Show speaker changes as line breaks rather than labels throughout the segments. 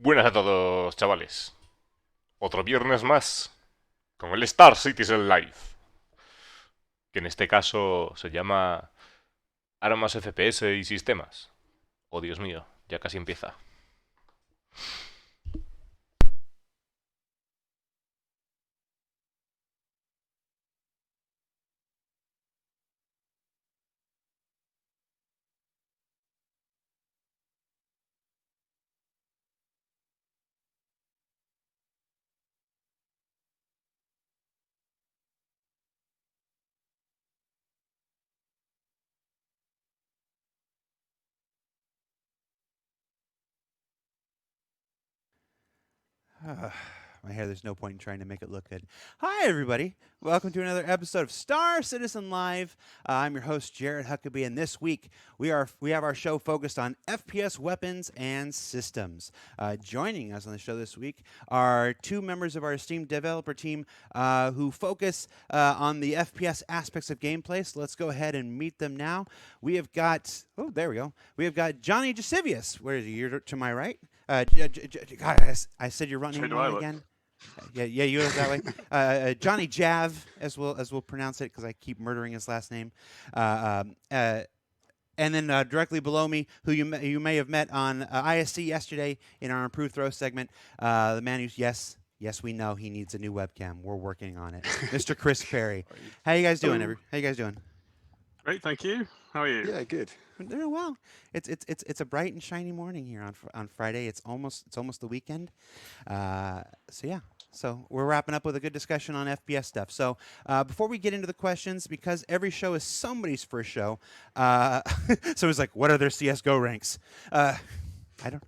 Buenas a todos, chavales. Otro viernes más con el Star Citizen Live, que en este caso se llama Armas, FPS y Sistemas. Oh, Dios mío, ya casi empieza.
My hair, there's no point in trying to make it look good. Hi, everybody. Welcome to another episode of Star Citizen Live. I'm your host, Jared Huckabee, and this week we have our show focused on FPS weapons and systems. Joining us on the show this week are two members of our esteemed developer team who focus on the FPS aspects of gameplay. So let's go ahead and meet them now. We have got, oh, there we go. We have got Johnny Jasivius. Where is he? You're to my right. God, I said your name wrong again. Yeah, you look that way. Johnny Jav, as we'll pronounce it, because I keep murdering his last name. And then directly below me, who you may have met on ISC yesterday in our Improved Throw segment, the man who's yes, we know he needs a new webcam. We're working on it, Mr. Chris Perry. How you guys doing? How you guys doing?
Great, thank you. How are you?
Yeah, good.
We're doing well. It's a bright and shiny morning here on Friday. It's almost the weekend. So we're wrapping up with a good discussion on FPS stuff. So before we get into the questions, because every show is somebody's first show, so it's like, what are their CS:GO ranks? I don't.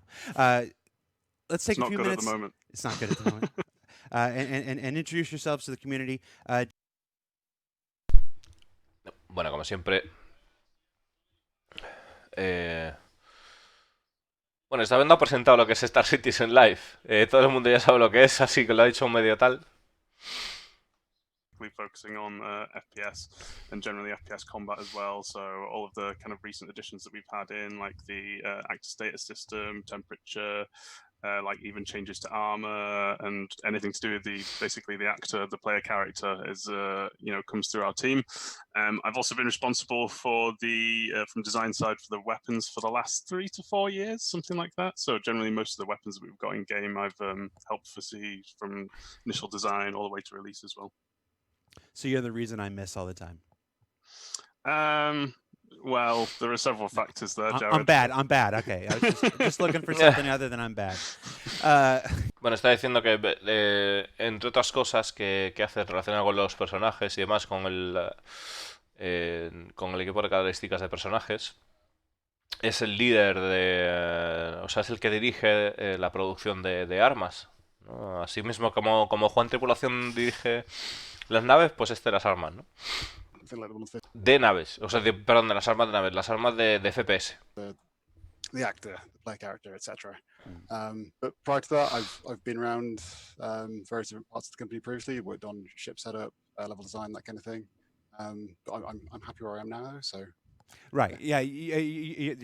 Let's take
It's
a few
not good
minutes.
at the moment.
It's not good at the moment. And introduce yourselves to the community.
Bueno, como siempre... Bueno, esta vez no ha presentado lo que es Star Citizen Live. Todo el mundo ya sabe lo que es, así que lo ha dicho medio tal.
Focusing on FPS and generally FPS combat as well. So all of the kind of recent additions that we've had in, like the active status system, temperature, like even changes to armor and anything to do with basically the actor, the player character is comes through our team. I've also been responsible for the from design side for the weapons for the last 3 to 4 years, something like that. So generally most of the weapons that we've got in game I've helped foresee from initial design all the way to release as well.
So you're the reason I miss all the time.
Well, there are several factors there, Jared.
I'm bad. Okay, I was just looking for something other than I'm bad.
Bueno, está diciendo que, entre otras cosas que hace relacionado con los personajes y demás, con el equipo de características de personajes, es el líder o sea, es el que dirige la producción de armas, ¿no? Así mismo como Juan Tripulación dirige las naves, pues las armas, ¿no? De naves, o sea, perdón, de las armas de naves, las armas de FPS.
The actor, the player character, etc. But prior to that, I've been around various different parts of the company previously. Worked on ship setup, level design, that kind of thing. But I'm happy where I am now, so.
Right. Yeah. Your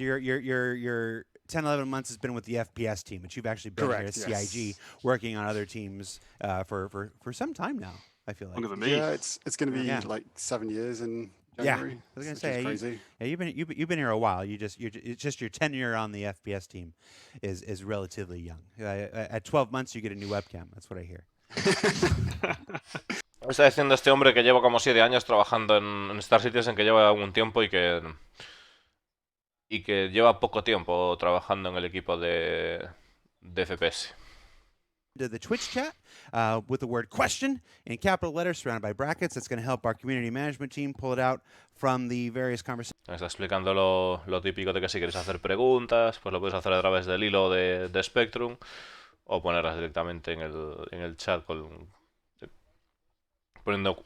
10, 11 months has been with the FPS team, but you've actually been here at CIG working on other teams for some time now. I feel like.
Longer than me.
Yeah, it's going to be like 7 years in January.
Yeah, I was gonna say
crazy.
You've been here a while. It's just your tenure on the FPS team is relatively young. At 12 months, you get a new webcam. That's what I hear.
Está diciendo este hombre que lleva como 7 años trabajando en Star Citizen, que lleva algún tiempo y que lleva poco tiempo trabajando en el equipo de FPS.
To the Twitch chat with the word question in capital letters surrounded by brackets. That's going to help our community management team pull it out from the various conversations.
Está explicando lo típico de que si quieres hacer preguntas, pues lo puedes hacer a través del hilo de Spectrum o ponerlas directamente en el chat poniendo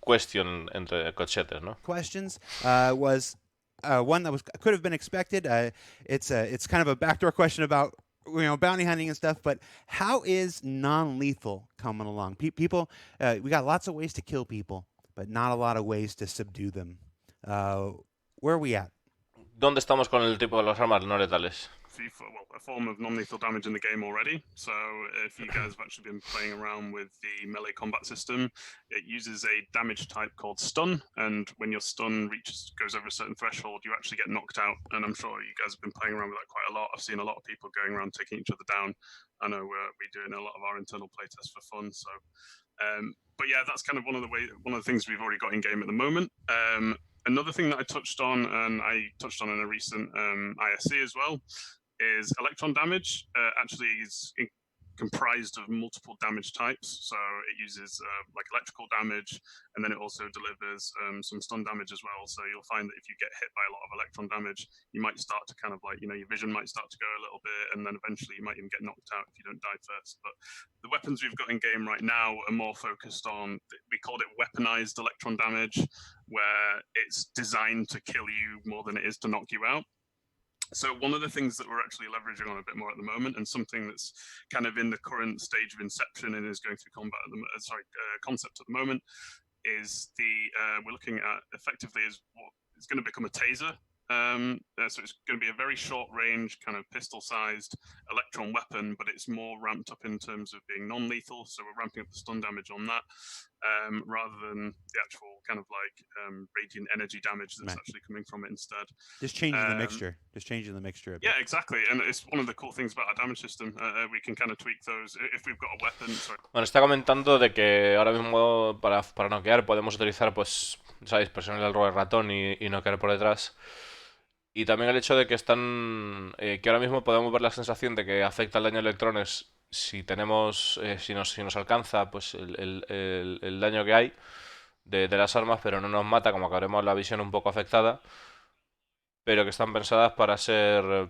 question entre cochetes, ¿no?
Questions was one that could have been expected. It's kind of a backdoor question about bounty hunting and stuff, but how is non-lethal coming along? People, we got lots of ways to kill people, but not a lot of ways to subdue them. Where are we at?
¿Dónde estamos con el tipo de las armas no letales?
a form of non-lethal damage in the game already. So if you guys have actually been playing around with the melee combat system, it uses a damage type called stun, and when your stun goes over a certain threshold, you actually get knocked out. And I'm sure you guys have been playing around with that quite a lot. I've seen a lot of people going around taking each other down. I know we do in a lot of our internal playtests for fun. So, but yeah, that's kind of one of the things we've already got in game at the moment. Another thing that I touched on, and I touched on in a recent ISC as well, is electron damage. Actually, is comprised of multiple damage types. So it uses like electrical damage, and then it also delivers some stun damage as well. So you'll find that if you get hit by a lot of electron damage, you might start to kind of like, your vision might start to go a little bit, and then eventually you might even get knocked out if you don't die first. But the weapons we've got in game right now are more focused on, we called it weaponized electron damage, where it's designed to kill you more than it is to knock you out. So one of the things that we're actually leveraging on a bit more at the moment, and something that's kind of in the current stage of inception and is going through concept at the moment, is we're looking at effectively is what is going to become a taser. So it's going to be a very short range, kind of pistol-sized electron weapon, but it's more ramped up in terms of being non-lethal. So we're ramping up the stun damage on that, rather than the actual kind of like radiant energy damage that's actually coming from it instead.
Just changing the mixture. Just changing the mixture a bit.
Yeah, exactly. And it's one of the cool things about our damage system. We can kind of tweak those if we've got a weapon. Sorry.
Bueno, está comentando de que ahora mismo para noquear podemos utilizar, pues, ¿sabéis? Presionar el rover ratón y noquear por detrás. Y también el hecho de que están. Que ahora mismo podemos ver la sensación de que afecta el daño de electrones si tenemos. Si nos alcanza, pues el daño que hay de las armas, pero no nos mata, como que habremos la visión un poco afectada. Pero que están pensadas para ser.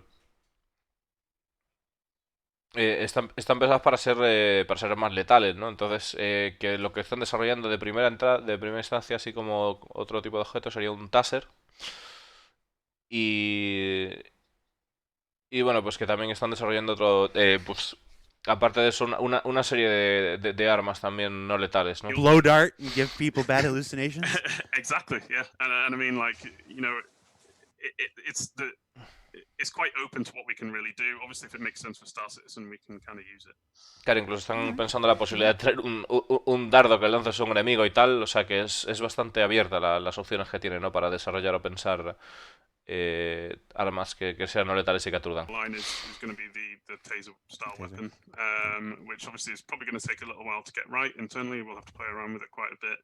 Están pensadas para ser más letales, ¿no? Entonces, que lo que están desarrollando de primera instancia, así como otro tipo de objeto, sería un taser. Y bueno, pues que también están desarrollando otro, pues aparte de eso, una serie de armas también no letales, ¿no?
Blow dart and give people bad hallucinations.
Exactly, yeah. And I mean, like, it's quite open to what we can really do. Obviously, if it makes sense for Star Citizen, we can kind of use it.
Claro, incluso están pensando la posibilidad de tener un dardo que lances a un enemigo y tal, o sea que es bastante abierta las opciones que tiene, ¿no? Para desarrollar o pensar armas que sean no letales y que aturdan.
Line is going to be the taser style weapon, which obviously is probably going to take a little while to get right internally. We'll have to play around with it quite a bit,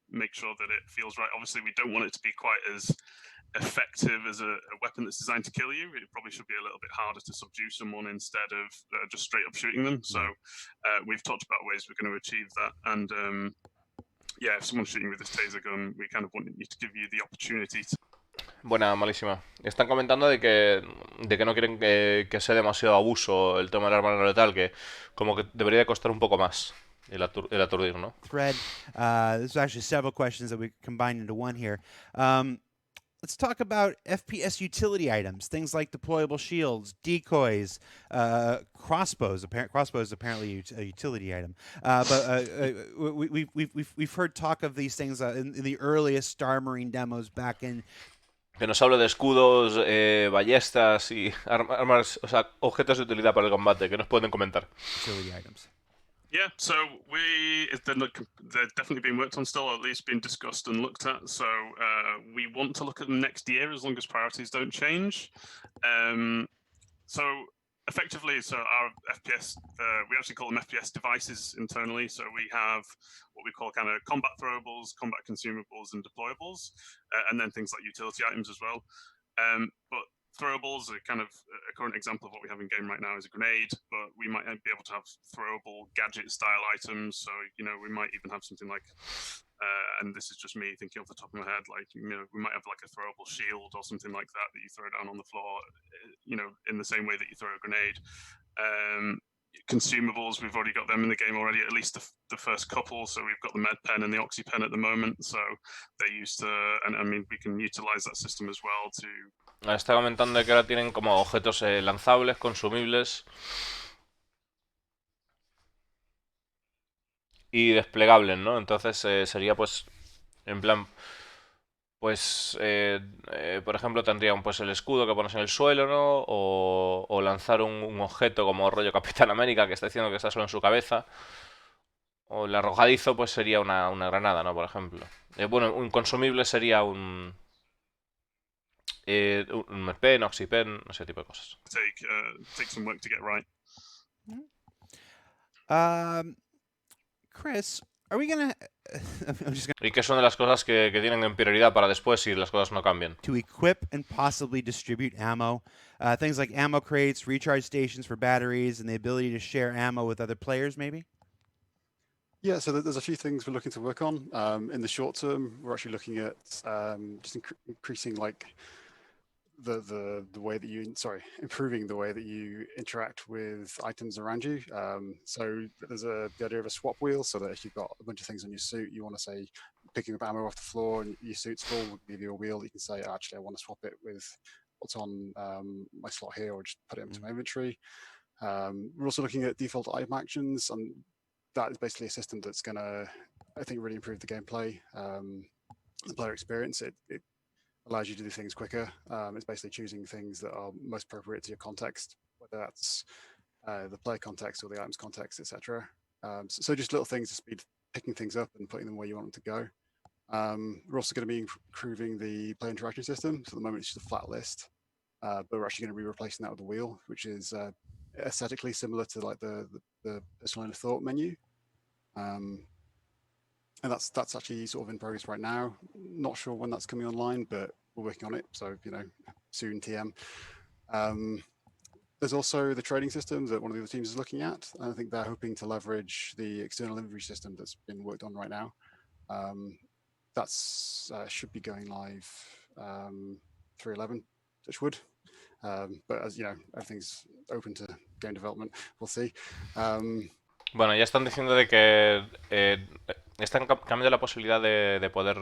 make sure that it feels right. Obviously, we don't want it to be quite as effective as a weapon that's designed to kill you. It probably should be a little bit harder to subdue someone instead of just straight up shooting them. So we've talked about ways we're going to achieve that. And yeah, if someone's shooting with this taser gun, we kind of want you to give you the opportunity to.
Buena, malísima. Están comentando de que no quieren que sea demasiado abuso el tema del arma no letal, que como que debería de costar un poco más el aturdir, ¿no?
Thread. There's actually several questions that we combined into one here. Let's talk about FPS utility items, things like deployable shields, decoys, crossbows. Crossbows is apparently a utility item, but we've heard talk of these things in the earliest Star Marine demos back in.
Que nos hable de escudos, ballestas y armas, o sea, objetos de utilidad para el combate, que nos pueden comentar.
Utility items.
Yeah, so they're definitely being worked on still, or at least being discussed and looked at. So we want to look at them next year as long as priorities don't change. So effectively, so our FPS, we actually call them FPS devices internally. So we have what we call kind of combat throwables, combat consumables, and deployables, and then things like utility items as well. But throwables are kind of a current example of what we have in game right now is a grenade, but we might be able to have throwable gadget style items. So, we might even have something like, and this is just me thinking off the top of my head, like, we might have like a throwable shield or something like that you throw down on the floor, in the same way that you throw a grenade. Consumables, we've already got them in the game already, at least the first couple. So we've got the med pen and the oxy pen at the moment. So they're used to, and I mean, we can utilize that system as well to.
Está comentando que ahora tienen como objetos lanzables, consumibles y desplegables, ¿no? Entonces sería pues, en plan, Pues, por ejemplo, tendrían pues el escudo que pones en el suelo, ¿no? O lanzar un objeto como rollo Capitán América que está diciendo que está solo en su cabeza. O el arrojadizo, pues sería una granada, ¿no? Por ejemplo. Bueno, un consumible sería un pen, oxipen, ese tipo de cosas.
Take some work to get right.
Chris, are we gonna? I'm just
Y que son de las cosas que tienen en prioridad para después si las cosas no cambian.
to equip and possibly distribute ammo. Things like ammo crates, recharge stations for batteries, and the ability to share ammo with other players, maybe?
Yeah, so there's a few things we're looking to work on. In the short term, we're actually looking at just increasing like the way that improving the way that you interact with items around you. So there's the idea of a swap wheel, so that if you've got a bunch of things on your suit, you want to say picking up ammo off the floor and your suit's full, will give you a wheel. You can say, actually, I want to swap it with what's on my slot here, or just put it into my inventory. We're also looking at default item actions, and that is basically a system that's going to, I think, really improve the gameplay, the player experience. It allows you to do things quicker. It's basically choosing things that are most appropriate to your context, whether that's the player context or the items context, etc. So just little things to speed picking things up and putting them where you want them to go. We're also going to be improving the player interaction system. So at the moment it's just a flat list, but we're actually going to be replacing that with a wheel, which is aesthetically similar to like the personal line of thought menu. And that's actually sort of in progress right now. Not sure when that's coming online, but we're working on it. So, soon TM. There's also the trading system that one of the other teams is looking at. And I think they're hoping to leverage the external inventory system that's been worked on right now. That's should be going live 3.11, touch wood. But as you know, everything's open to game development. We'll see.
Bueno, ya están diciendo de que están cambiando la posibilidad de poder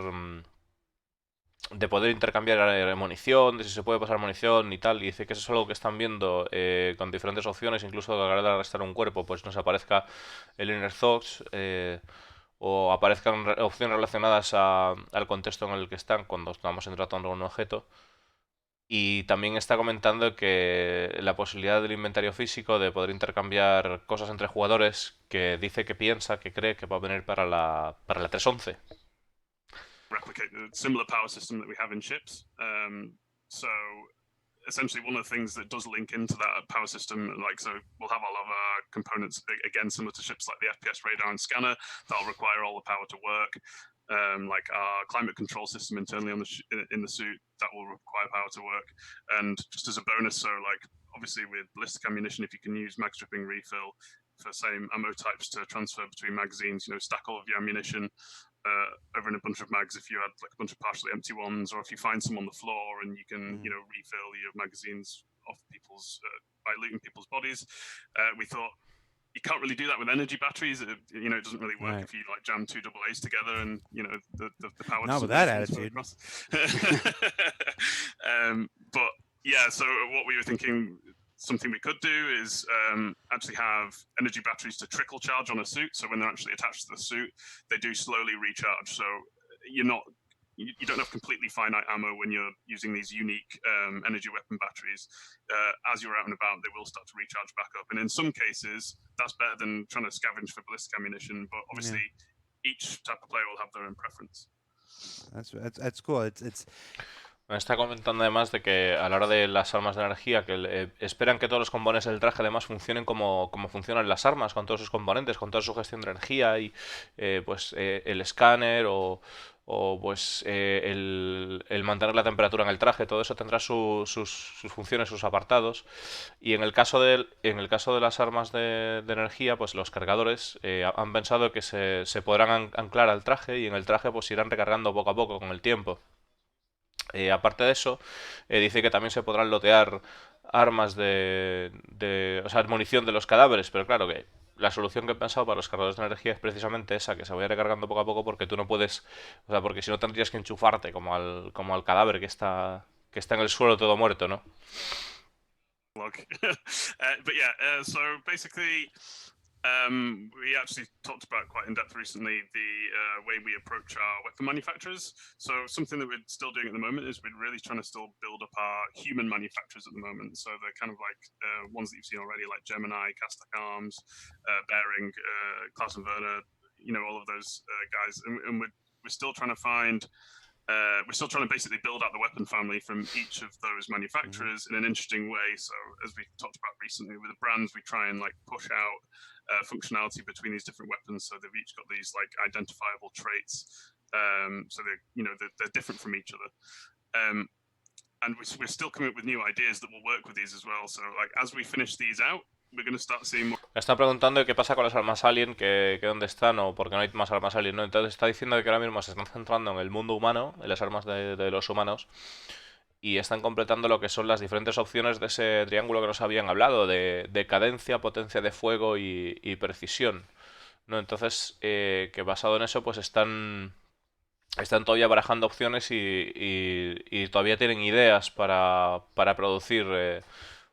intercambiar munición, de si se puede pasar munición y tal, y dice que eso es algo que están viendo con diferentes opciones, incluso a la hora de arrestar un cuerpo, pues nos aparezca el Inner Thoughts o aparezcan opciones relacionadas al contexto en el que están cuando estamos tratando un objeto. Y también está comentando que la posibilidad del inventario físico, de poder intercambiar cosas entre jugadores, que dice que piensa, que cree que va a venir para la 3.11.
Replicate the similar power system that we have in ships. So essentially one of the things that does link into that power system, like, so we'll have all of our components, again, similar to ships like the FPS radar and scanner, that'll require all the power to work. Like our climate control system internally on in the suit, that will require power to work. And just as a bonus, so like obviously with ballistic ammunition, if you can use mag stripping refill for same ammo types to transfer between magazines, stack all of your ammunition over in a bunch of mags if you had like a bunch of partially empty ones, or if you find some on the floor and you can refill your magazines off people's by looting people's bodies. We thought you can't really do that with energy batteries. It doesn't really work if you like jam two AA's together and the power.
Not with that attitude.
But yeah, so what we were thinking, something we could do is actually have energy batteries to trickle charge on a suit. So when they're actually attached to the suit, they do slowly recharge. So you don't have completely finite ammo when you're using these unique energy weapon batteries. As you're out and about, they will start to recharge back up. And in some cases, that's better than trying to scavenge for ballistic ammunition. But obviously, each type of player will have their own preference.
That's cool. It's
Me está comentando además de que a la hora de las armas de energía, que esperan que todos los componentes del traje además funcionen como funcionan las armas, con todos sus componentes, con toda su gestión de energía y el escáner o pues el mantener la temperatura en el traje. Todo eso tendrá sus funciones, sus apartados. Y en el caso de las armas de energía, pues los cargadores han pensado que se podrán anclar al traje y en el traje pues irán recargando poco a poco con el tiempo. Aparte de eso, dice que también se podrán lotear armas o sea, munición de los cadáveres, pero claro que la solución que he pensado para los cargadores de energía es precisamente esa, que se vaya recargando poco a poco, porque tú no puedes, o sea, porque si no tendrías que enchufarte como al cadáver que está en el suelo todo muerto, ¿no?
But yeah, so basically We actually talked about quite in depth recently the way we approach our weapon manufacturers. So something that we're still doing at the moment is we're really trying to still build up our human manufacturers at the moment. So they're kind of like ones that you've seen already, like Gemini, Castak Arms, Bearing, Klaus and Werner, all of those guys. And we're still trying to find we're still trying to basically build out the weapon family from each of those manufacturers in an interesting way. So as we talked about recently with the brands, we try and like push out functionality between these different weapons, so they've each got these like identifiable traits. So they're different from each other. And we're still coming up with new ideas that will work with these as well. So like as we finish these out, we're going to start seeing more.
Me está preguntando qué pasa con las armas Alien, que dónde están o por qué no hay más armas Alien, ¿no? Entonces está diciendo que ahora mismo se están centrando en el mundo humano, en las armas de los humanos, y están completando lo que son las diferentes opciones de ese triángulo que nos habían hablado, de cadencia, potencia de fuego y precisión, ¿no? Entonces, que basado en eso, pues están todavía barajando opciones y todavía tienen ideas para producir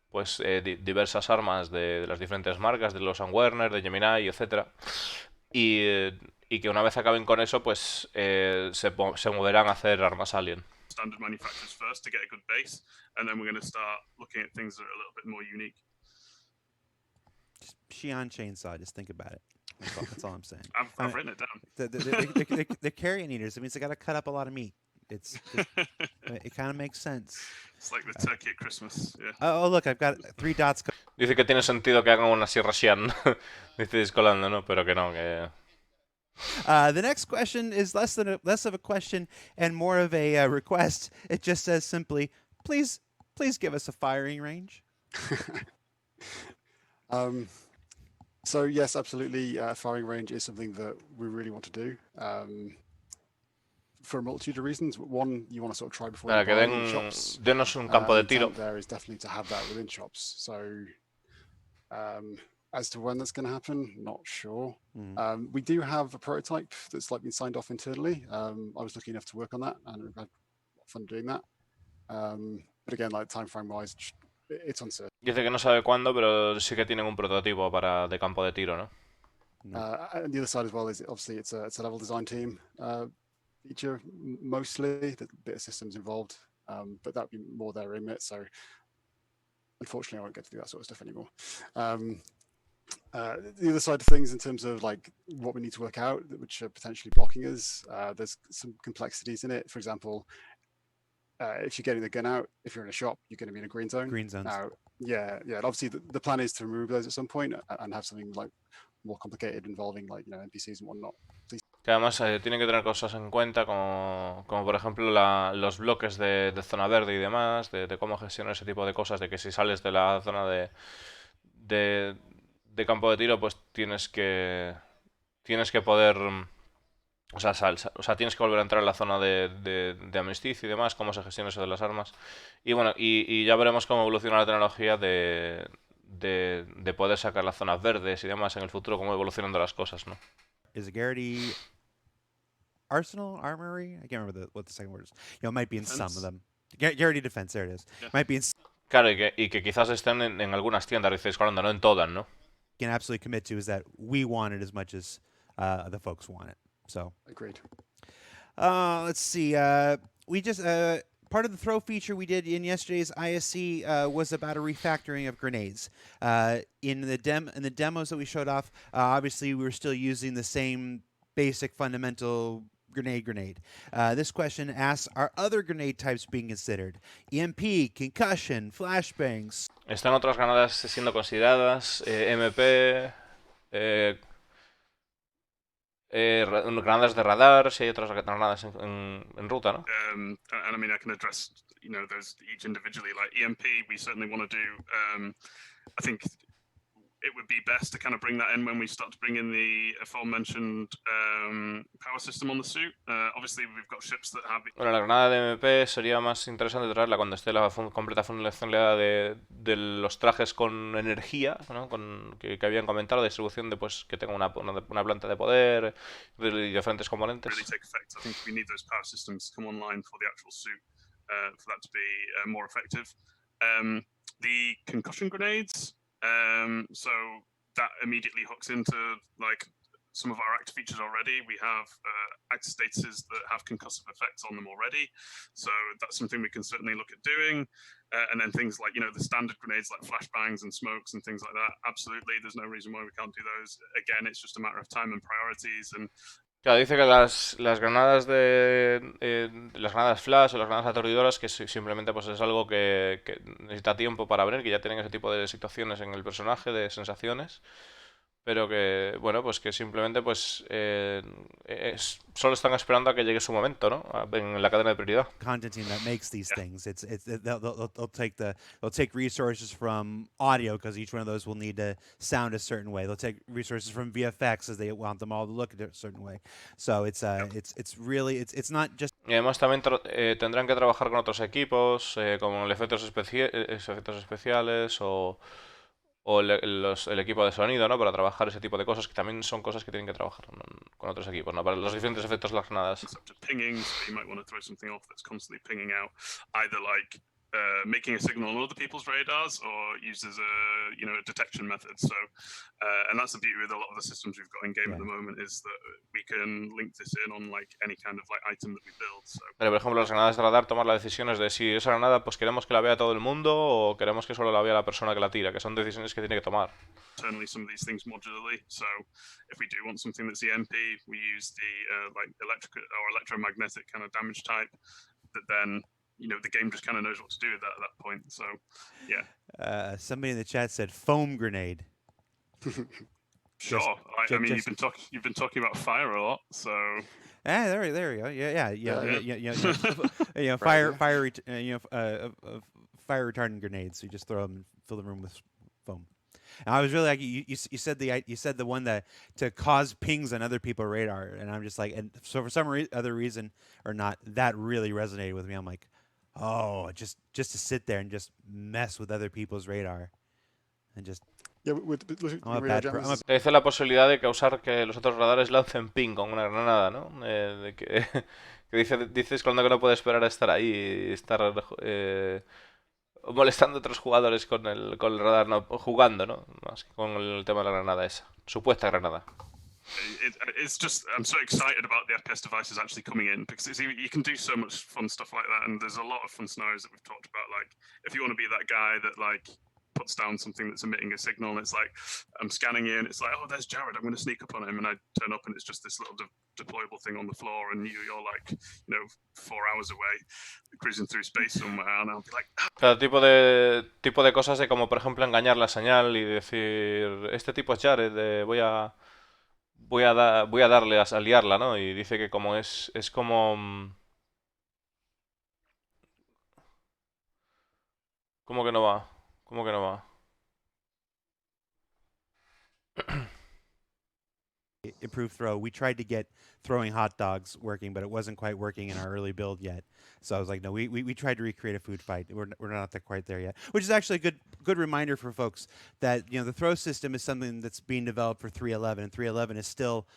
pues diversas armas de las diferentes marcas, de los Werner, de Gemini, etcétera. Y que una vez acaben con eso, pues se moverán a hacer armas Alien.
Standard manufacturers first to get a good base, and then we're going to start looking at things that are a little bit more unique.
Just Xi'an chainsaw. Just think about it. That's all I'm saying.
I've written it down.
The carrion eaters. I mean, they got to cut up a lot of meat. It kind of makes sense.
It's like the turkey at Christmas. Yeah.
Oh, look, I've got 3 dots.
Dice que tiene sentido que hagan una sierra Xi'an. Dice Discolando, ¿no? Pero que no, que...
The next question is less of a question and more of a request. It just says simply, please give us a firing range.
So yes, absolutely. Firing range is something that we really want to do for a multitude of reasons. One, you want to sort of try before you buy in shops.
Denos un campo de tiro.
There is definitely to have that within shops. So as to when that's going to happen, not sure. We do have a prototype that's like been signed off internally. I was lucky enough to work on that, and I've had a lot of fun doing that. But again, like time frame wise, it's uncertain.
Dice que no sabe cuándo, pero sí que tienen un prototipo de campo de tiro, ¿no?
And the other side as well is obviously it's a level design team feature mostly. The bit of systems involved, but that'd be more their remit. So unfortunately, I won't get to do that sort of stuff anymore. The other side of things in terms of like what we need to work out, which are potentially blocking us, there's some complexities in it. For example, if you're getting the gun out, if you're in a shop, you're going to be in a green zone.
Green zones.
Now, yeah. And obviously, the plan is to remove those at some point and have something like more complicated involving like NPCs and whatnot.
Que además tienen que tener cosas en cuenta como por ejemplo los bloques de zona verde y demás, de cómo gestionar ese tipo de cosas, de que si sales de la zona de campo de tiro, pues tienes que poder... O sea, tienes que volver a entrar en la zona de armisticio y demás, cómo se gestiona eso de las armas. Y bueno, y ya veremos cómo evoluciona la tecnología de poder sacar las zonas verdes y demás en el futuro, cómo evolucionando las cosas, ¿no?
Is it Garrity Arsenal? Armory? I can't remember what the second word is. It might be in
Defense.
some of them. Garrity Defense, there it is.
Yeah.
Might be in...
Claro, y que quizás estén en algunas tiendas, dices, Colando, no en todas, ¿no?
Can absolutely commit to is that we want it as much as the folks want it. So
Agreed.
Let's see. We just part of the throw feature we did in yesterday's ISC was about a refactoring of grenades. In the demos that we showed off, obviously we were still using the same basic fundamental grenade. This question asks, are other grenade types being considered? EMP, concussion, flashbangs.
Están otras granadas siendo consideradas, MP, granadas de radar, si hay otras granadas en ruta, ¿no?
And I mean, I can address those each individually. Like EMP, we certainly want to do. I think it would be best to kind of bring that in when we start to bring in the aforementioned power system on the suit. Obviously, we've got ships that have...
Bueno, la granada de MP sería más interesante traerla cuando esté la completa funcionalidad de los trajes con energía, ¿no? Que habían comentado, la distribución de pues que tenga una planta de poder y diferentes componentes.
Really take effect. I think we need those power systems to come online for the actual suit for that to be more effective. The concussion grenades. So that immediately hooks into like some of our active features already. We have active statuses that have concussive effects on them already, so that's something we can certainly look at doing. And then things like the standard grenades like flashbangs and smokes and things like that. Absolutely, there's no reason why we can't do those. Again, it's just a matter of time and priorities. And
Claro, dice que las granadas las granadas flash o las granadas aturdidoras que simplemente pues es algo que necesita tiempo para abrir, que ya tienen ese tipo de situaciones en el personaje, de sensaciones, pero que bueno, pues que simplemente pues solo están esperando a que llegue su momento, ¿no? En la cadena de prioridad.
Content team that makes these things. They'll take resources from audio because each one of those will need to sound a certain way. They'll take resources from VFX as they want them all to look a certain way. So it's not just.
Y además también tendrán que trabajar con otros equipos, como efectos especiales o el equipo de sonido, ¿no? Para trabajar ese tipo de cosas, que también son cosas que tienen que trabajar con otros equipos, ¿no? Para los diferentes efectos de las granadas.
Pinging, so you might want to throw something off that's constantly pinging out, either like making a signal on other people's radars or used as a detection method. So and that's the beauty with a lot of the systems we've got in game at the moment, is that we can link this in on like any kind of like item that we build. So.
Pero por ejemplo, las granadas de radar, tomar las decisiones de si esa granada pues queremos que la vea todo el mundo o queremos que solo la vea la persona que la tira, que son decisiones que tiene que tomar.
Internally some of these things modularly. So if we do want something that's EMP, we use the like electric or electromagnetic kind of damage type that then the game just kind of knows what to do with that at that point. So, yeah.
Somebody in the chat said foam grenade.
Sure. I mean, you've been talking about fire a lot, so.
There we go. Yeah. Fire retardant grenades. So you just throw them and fill the room with foam. And I was really like, you said the one that to cause pings on other people's radar, and I'm just like, and so for some other reason or not, that really resonated with me. I'm like, oh, just to sit there and just mess with other people's radar, and just.
Dice la posibilidad de causar que los otros radares lancen ping con una granada, ¿no? Que dices cuando que no puede esperar a estar ahí y estar molestando a otros jugadores con el radar, no, jugando, ¿no? Más que con el tema de la granada esa, supuesta granada.
It's just, I'm so excited about the FPS devices actually coming in, because you can do so much fun stuff like that, and there's a lot of fun scenarios that we've talked about. Like, if you want to be that guy that like puts down something that's emitting a signal, and it's like I'm scanning in, it's like, oh, there's Jared, I'm going to sneak up on him, and I turn up and it's just this little deployable thing on the floor, and you're like 4 hours away cruising through space somewhere, and I'll be like,
Cada tipo de cosas, de como por ejemplo engañar la señal y decir, este tipo es Jared, voy a darle a liarla, ¿no? Y dice que como es como... ¿Cómo que no va? ¿Cómo que no va?
Improved throw. We tried to get throwing hot dogs working, but it wasn't quite working in our early build yet. So I was like, no, we tried to recreate a food fight. We're not quite there yet, which is actually a good reminder for folks that the throw system is something that's being developed for 3.11, and 3.11 is still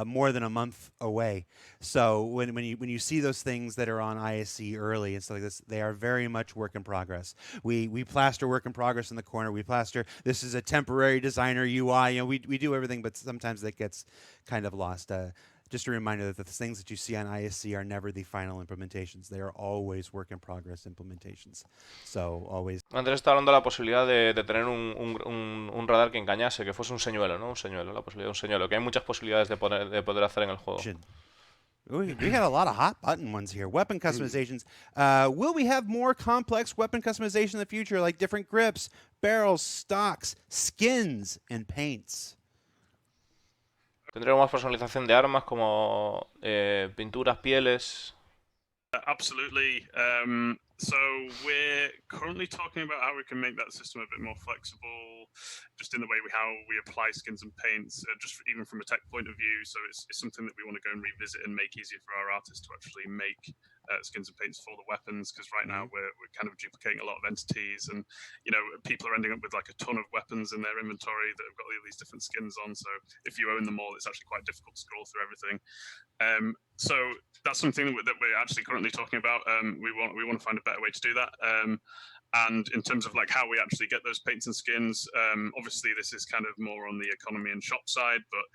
more than a month away. So when you see those things that are on ISC early and stuff like this, they are very much work in progress. We plaster work in progress in the corner. We plaster, this is a temporary designer UI. We do everything, but sometimes that gets kind of lost. Just a reminder that the things that you see on ISC are never the final implementations. They are always work in progress implementations. So always.
Andrés está hablando de la posibilidad de tener un radar que engañase, que fuese un señuelo, ¿no? Un señuelo, la posibilidad de un señuelo, que hay muchas posibilidades de poder hacer en el juego.
We got a lot of hot button ones here. Weapon customizations. Will we have more complex weapon customization in the future, like different grips, barrels, stocks, skins, and paints?
Tendremos más personalización de armas como pinturas, pieles.
Absolutely. So we're currently talking about how we can make that system a bit more flexible, just in the way how we apply skins and paints, just even from a tech point of view. So it's something that we want to go and revisit and make easier for our artists to actually make skins and paints for the weapons, because right now we're kind of duplicating a lot of entities, and people are ending up with like a ton of weapons in their inventory that have got all these different skins on. So if you own them all, it's actually quite difficult to scroll through everything. So that's something that we're actually currently talking about. We want to find a better way to do that. And in terms of like how we actually get those paints and skins, obviously this is kind of more on the economy and shop side, but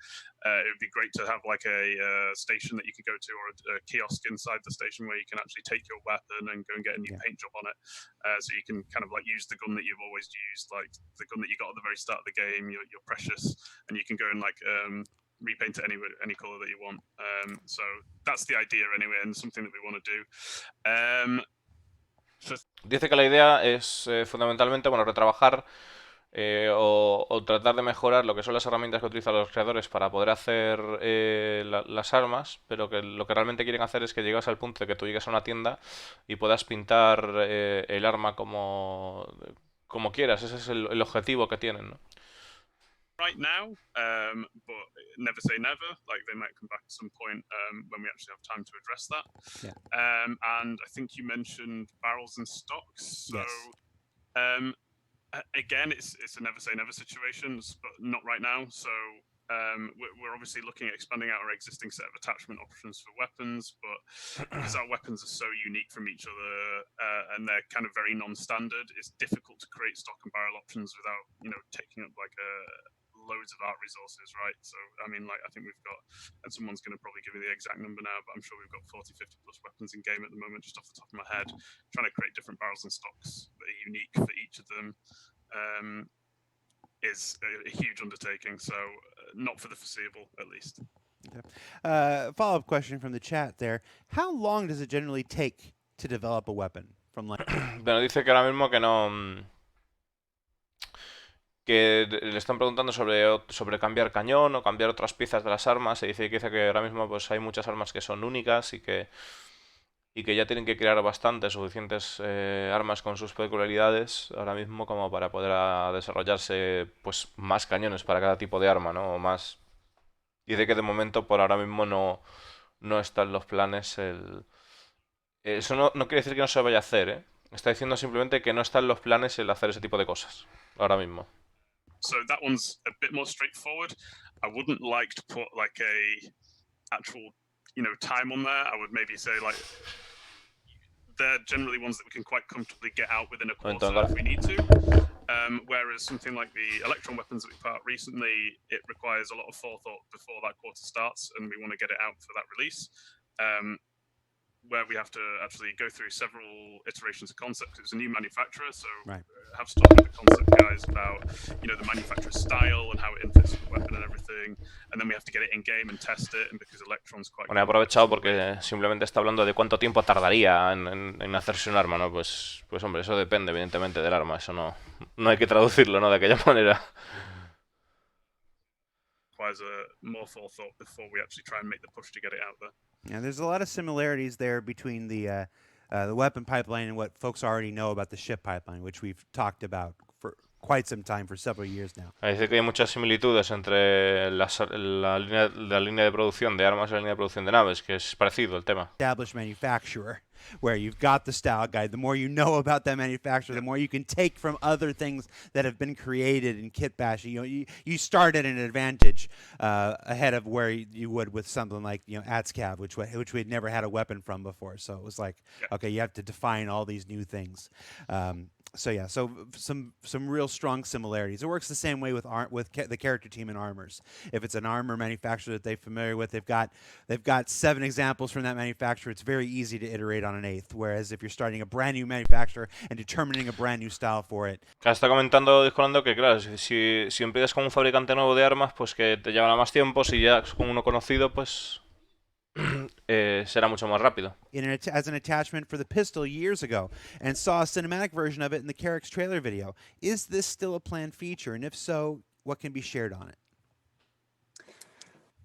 it would be great to have like a station that you can go to, or a kiosk inside the station where you can actually take your weapon and go and get a new paint job on it. So you can kind of like use the gun that you've always used, like the gun that you got at the very start of the game, your Precious, and you can go and like repaint it any color that you want. So that's the idea anyway, and something that we want to do.
Dice que la idea es fundamentalmente, bueno, retrabajar o tratar de mejorar lo que son las herramientas que utilizan los creadores para poder hacer las armas, pero que lo que realmente quieren hacer es que llegues al punto de que tú llegues a una tienda y puedas pintar el arma como quieras. Ese es el objetivo que tienen, ¿no?
Right now, but never say never. Like they might come back at some point when we actually have time to address that.
Yeah.
And I think you mentioned barrels and stocks. So
Yes.
Again, it's a never say never situation, but not right now. So we're obviously looking at expanding out our existing set of attachment options for weapons, but because our weapons are so unique from each other and they're kind of very non-standard, it's difficult to create stock and barrel options without taking up like loads of art resources, right? So I mean, like I think we've got, and someone's going to probably give me the exact number now, but I'm sure we've got 40, 50 plus weapons in game at the moment, just off the top of my head. Trying to create different barrels and stocks that are unique for each of them is a huge undertaking, so not for the foreseeable at least.
Follow-up question from the chat there. How long does it generally take to develop a weapon from like
Bueno, dice que ahora mismo que no, que le están preguntando sobre cambiar cañón o cambiar otras piezas de las armas, y dice que ahora mismo pues hay muchas armas que son únicas y que ya tienen que crear suficientes armas con sus peculiaridades ahora mismo como para poder desarrollarse pues más cañones para cada tipo de arma, ¿no? O más. Dice que de momento por ahora mismo no están los planes Eso no quiere decir que no se vaya a hacer, ¿eh? Está diciendo simplemente que no están los planes el hacer ese tipo de cosas ahora mismo.
So that one's a bit more straightforward. I wouldn't like to put like a actual, time on there. I would maybe say like they're generally ones that we can quite comfortably get out within a quarter if we need to. Whereas something like the Electron weapons that we put out recently, it requires a lot of forethought before that quarter starts, and we want to get it out for that release. Where we have to actually go through several iterations of concept. It's a new manufacturer, so have to talk with the concept guys about the manufacturer's style and how it fits with the weapon and everything, and then we have to get it in game and test it. And because Electron's quite.
Bueno, he aprovechado porque simplemente está hablando de cuánto tiempo tardaría en hacerse un arma, ¿no? Pues hombre, eso depende evidentemente del arma, eso no hay que traducirlo, ¿no? De aquella manera.
Requires more forethought before we actually try and make the push to get it out there.
Yeah, there's a lot of similarities there between the weapon pipeline and what folks already know about the ship pipeline, which we've talked about for quite some time, for several years now.
Dice que hay muchas similitudes entre la línea de producción de armas y la línea de producción de naves, que es parecido el tema.
Established manufacturer, where you've got the style guide. The more you know about that manufacturer, the more you can take from other things that have been created in kit bashing. You start at an advantage ahead of where you would with something like ATSCAV, which we had never had a weapon from before. So it was like, okay, you have to define all these new things. So some real strong similarities. It works the same way with the character team in Armors. If it's an armor manufacturer that they're familiar with, they've got 7 examples from that manufacturer. It's very easy to iterate on an 8th. Whereas if you're starting a brand new manufacturer and determining a brand new style for it.
Está comentando Discolando que claro, si empiezas con un fabricante nuevo de armas, pues que te llevará más tiempo. Si ya con uno conocido, pues será mucho más rápido.
As an attachment for the pistol years ago, and saw a cinematic version of it in the Carrick's trailer video. Is this still a planned feature? And if so, what can be shared on it?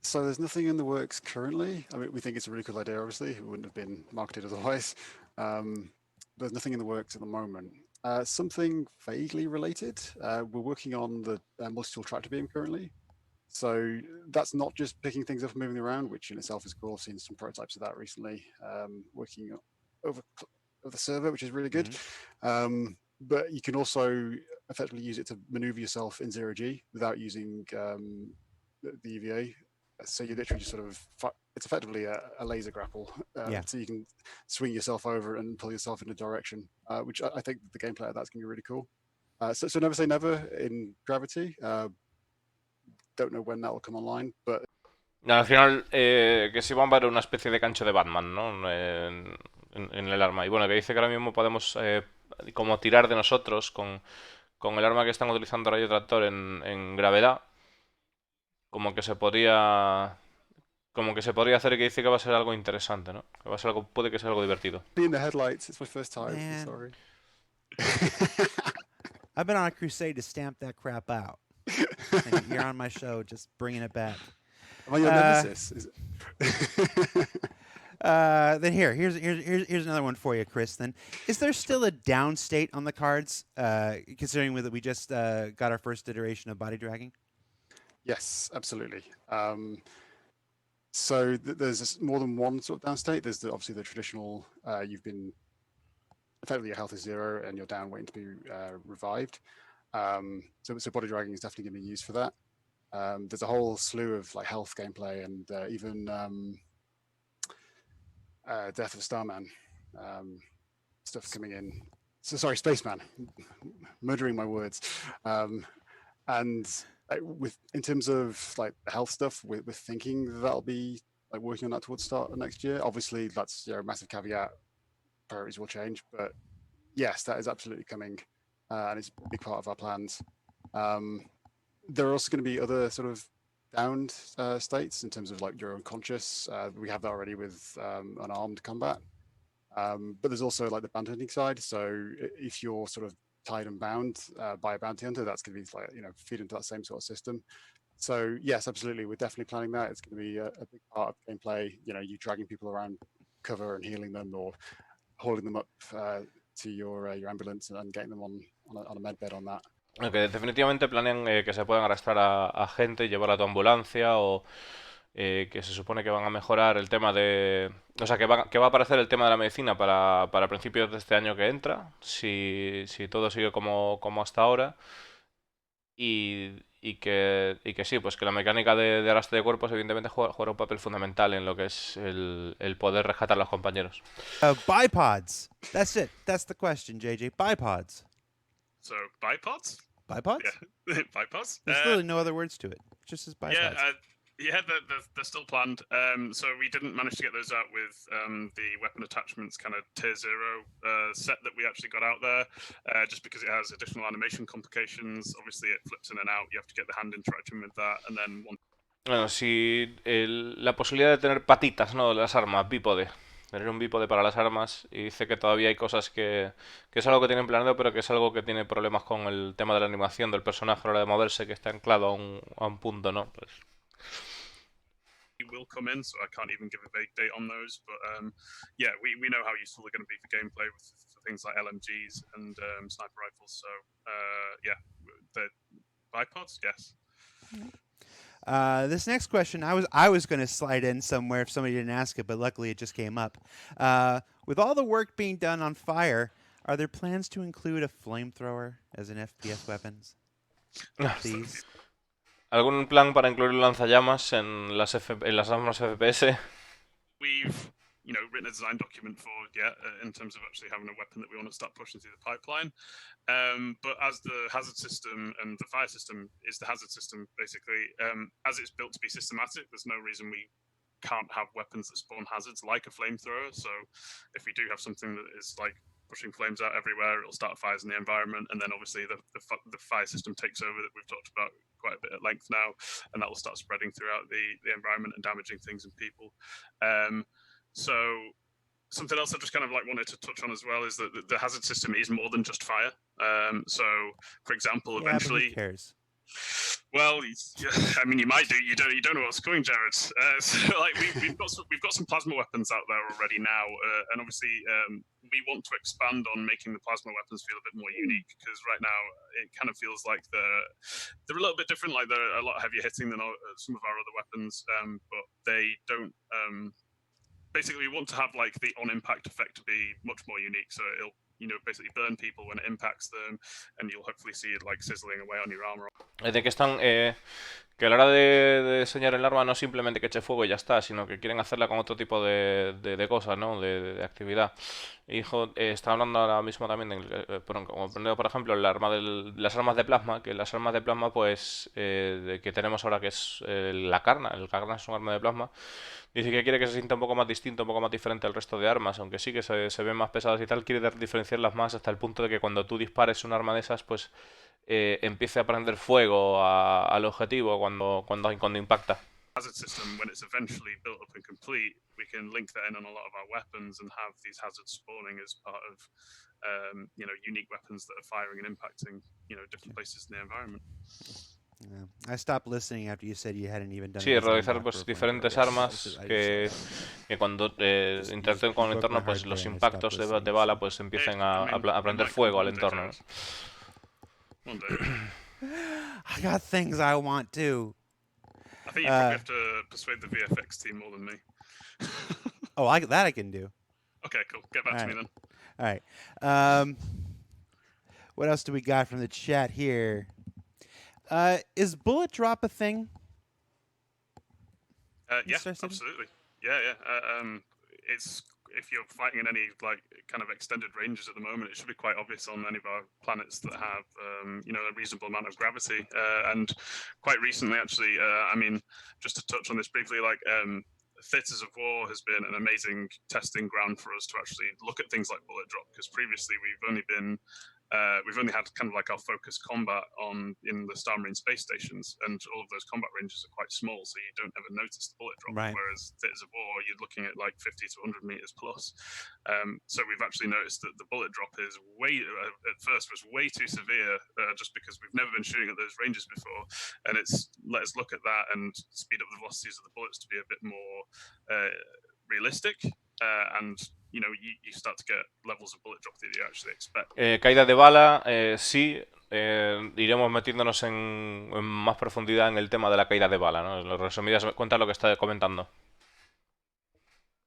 So there's nothing in the works currently. I mean, we think it's a really cool idea, obviously. It wouldn't have been marketed otherwise. There's nothing in the works at the moment. Something vaguely related. We're working on the multi-tool tractor beam currently. So that's not just picking things up and moving around, which in itself is cool. I've seen some prototypes of that recently, working over the server, which is really good. But you can also effectively use it to maneuver yourself in 0G without using the EVA. So you literally just sort of it's effectively a laser grapple,
Yeah.
so you can swing yourself over and pull yourself in a direction, which I think the gameplay of that's going to be really cool. So never say never in Gravity. Don't know when that will come online, but
Al final, que sí van a haber una especie de cancho de Batman, ¿no? En el arma. Y bueno, que dice que ahora mismo podemos como tirar de nosotros con el arma que están utilizando Rayo Tractor en gravedad. Como que se podría. Como que se podría hacer y que dice que va a ser algo interesante, ¿no? Que va a ser algo, puede que sea algo divertido.
be in the headlights. It's my first time.
Man.
Sorry.
I've been on a crusade to stamp that crap out. And you're on my show just bringing it back.
Am I your nemesis? Is it?
Then here's another one for you, Chris. Then, is there still a down state on the cards, considering that we just got our first iteration of body dragging?
Yes, absolutely. So there's more than one sort of down state. There's obviously the traditional. You've been effectively your health is 0 and you're down waiting to be revived. So body dragging is definitely going to be used for that. There's a whole slew of like health gameplay and even Death of Starman stuff coming in. So sorry, Spaceman, murdering my words. And in terms of like the health stuff, we're thinking that'll be like working on that towards the start of next year. Obviously, that's a massive caveat. Priorities will change, but yes, that is absolutely coming, and it's a big part of our plans. There are also going to be other sort of downed states in terms of like you're unconscious. We have that already with unarmed combat, but there's also like the bounty hunting side. So if you're sort of tied and bound by a bounty hunter, that's going to be like feed into that same sort of system. So yes, absolutely, we're definitely planning that. It's going to be a big part of gameplay. You dragging people around cover and healing them, or holding them up to your ambulance and getting them on a med bed on that.
Que definitivamente planean que se puedan arrastrar a gente y llevarla a tu ambulancia o que se supone que van a mejorar el tema de... O sea, que va a aparecer el tema de la medicina para principios de este año que entra, si todo sigue como hasta ahora. Y que sí, pues que la mecánica de arrastre de cuerpos evidentemente juega un papel fundamental en lo que es el poder rescatar a los compañeros.
Bipods. That's it. That's the question, JJ. Bipods.
So bipods?
Bipods?
Yeah, bipods.
There's literally no other words to it. It's just as bipods.
Yeah, they're still planned. So we didn't manage to get those out with the weapon attachments kind of tier 0 set that we actually got out there, just because it has additional animation complications. Obviously, it flips in and out. You have to get the hand interaction with that, and then one.
Bueno, si la posibilidad de tener patitas, ¿no? Las armas, bípode. Tener un bípode para las armas. Y dice que todavía hay cosas que es algo que tienen planeado, pero que es algo que tiene problemas con el tema de la animación del personaje a la hora de moverse, que está anclado a un punto, ¿no? Pues...
will come in, so I can't even give a vague date on those. But yeah, we know how useful they're going to be for gameplay for things like LMGs and sniper rifles. So yeah, the bipods, yes.
This next question, I was going to slide in somewhere if somebody didn't ask it, but luckily it just came up. With all the work being done on Fire, are there plans to include a flamethrower as an FPS weapons? Please.
¿Algún plan para incluir lanzallamas en las armas FPS?
We've written a design document for in terms of actually having a weapon that we want to start pushing through the pipeline. But as the hazard system and the fire system is the hazard system, basically, as it's built to be systematic, there's no reason we can't have weapons that spawn hazards like a flamethrower. So if we do have something that is like pushing flames out everywhere, it'll start fires in the environment, and then obviously the fire system takes over that we've talked about quite a bit at length now, and that will start spreading throughout the environment and damaging things and people. So something else I just kind of like wanted to touch on as well is that the hazard system is more than just fire. So for example, eventually...
But who cares?
Well, I mean, you might do. You don't know what's coming, Jared. So, like, we've got some plasma weapons out there already now, and obviously, we want to expand on making the plasma weapons feel a bit more unique. Because right now, it kind of feels like they're a little bit different. Like they're a lot heavier hitting than some of our other weapons, but they don't. Basically, we want to have like the on-impact effect to be much more unique. So it'll basically burn people when it impacts them, and you'll hopefully see it like sizzling away on your armor.
De que están Que a la hora de diseñar el arma no simplemente que eche fuego y ya está, sino que quieren hacerla con otro tipo de cosas, ¿no? De actividad. Hijo, está hablando ahora mismo también, como por ejemplo, las armas de plasma, que las armas de plasma, pues, que tenemos ahora, que es la carna. El carna es un arma de plasma. Dice que quiere que se sienta un poco más distinto, un poco más diferente al resto de armas, aunque sí que se ven más pesadas y tal, quiere diferenciarlas más hasta el punto de que cuando tú dispares un arma de esas, pues empiece a prender fuego al objetivo cuando impacta.
Hazard system, when it's eventually built up and complete, we can link that in on a lot of our weapons and have these hazards spawning as part of unique weapons that are firing and impacting different places in the environment.
Yeah. I stopped listening after you said you hadn't even done.
Sí, realizar pues diferentes armas que cuando interactúen con el entorno, pues los impactos de bala pues empiecen a prender fuego al entorno, ¿no?
One day.
I got things I want to.
I think you probably have to persuade the VFX team more than me.
That I can do.
Okay, cool. Get back to me then.
All right. What else do we got from the chat here? Is bullet drop a thing?
Yeah, absolutely. Yeah. It's if you're fighting in any kind of extended ranges at the moment, it should be quite obvious on any of our planets that have a reasonable amount of gravity. And quite recently, actually, just to touch on this briefly, Theatres of War has been an amazing testing ground for us to actually look at things like bullet drop, because previously we've only had kind of like our focus combat in the Star Marine space stations, and all of those combat ranges are quite small, so you don't ever notice the bullet drop.
Right.
Whereas Theatres of War, you're looking at like 50 to 100 meters plus. So we've actually noticed that the bullet drop is at first was way too severe, just because we've never been shooting at those ranges before, and it's let us look at that and speed up the velocities of the bullets to be a bit more realistic, and you start to get levels of bullet drop that you actually expect.
Caída de bala, sí. Iremos metiéndonos en más profundidad en el tema de la caída de bala, ¿no? En resumidas cuentas lo que está comentando.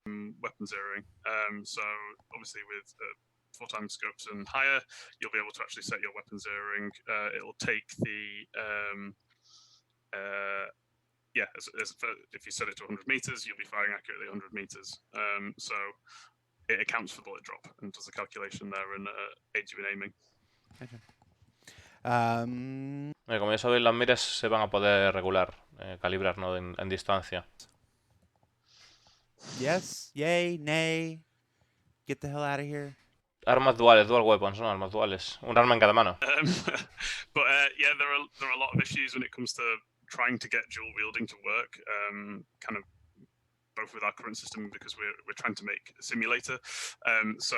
Weapon zeroing. So obviously with 4x scopes and higher, you'll be able to actually set your weapon zeroing. It'll take the if you set it to 100 meters, you'll be firing accurately 100 meters. So it accounts for bullet drop and does a calculation there and aids you in aiming.
Como ya sabéis, las miras se van a poder regular, calibrar, ¿no? en distancia.
Yes, yay, nay, get the hell out of here.
Armas duales, dual weapons, ¿no? Armas duales. Un arma en cada mano.
But there are a lot of issues when it comes to trying to get dual wielding to work, kind of both with our current system, because we're trying to make a simulator. So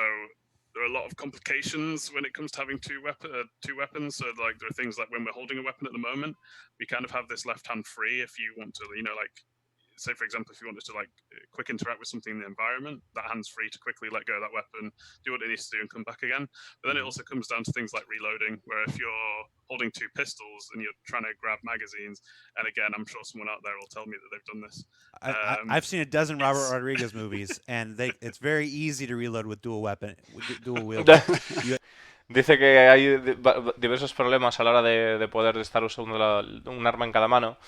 there are a lot of complications when it comes to having two weapons. So like there are things like when we're holding a weapon at the moment, we kind of have this left hand free if you want to, say for example, if you wanted to quick interact with something in the environment, that hand's free to quickly let go of that weapon, do what it needs to do and come back again. But then it also comes down to things like reloading, where if you're holding two pistols and you're trying to grab magazines, and again, I'm sure someone out there will tell me that they've done this.
I've seen a dozen Robert Rodriguez movies, and it's very easy to reload with dual wield.
Dice que hay diversos problemas a la hora de poder estar usando un arma en cada mano.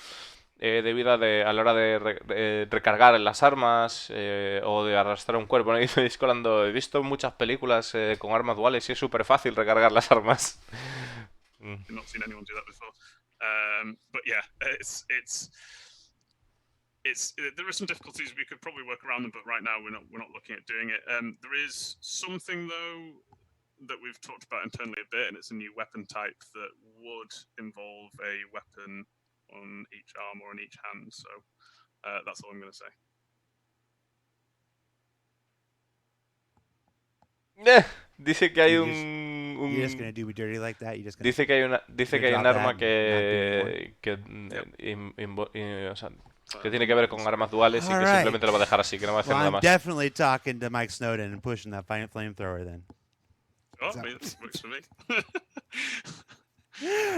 Debido a la hora de recargar las armas o de arrastrar un cuerpo, ¿no? Y me colando, he visto muchas películas con armas duales y es súper fácil recargar las armas.
I've not seen anyone do that before. But yeah, there are some difficulties. We could probably work around them, but right now we're not looking at doing it. There is something though that we've talked about internally a bit, and it's a new weapon type that would involve a weapon on each arm or on each hand. So that's all I'm going to say.
Dice que hay
You're just gonna do me dirty like that.
Dice que hay un arma que tiene que ver con armas duales y que simplemente lo va a dejar así, que no va a hacer nada más.
I'm definitely talking to Mike Snowden and pushing that flamethrower then.
Oh, it works for me.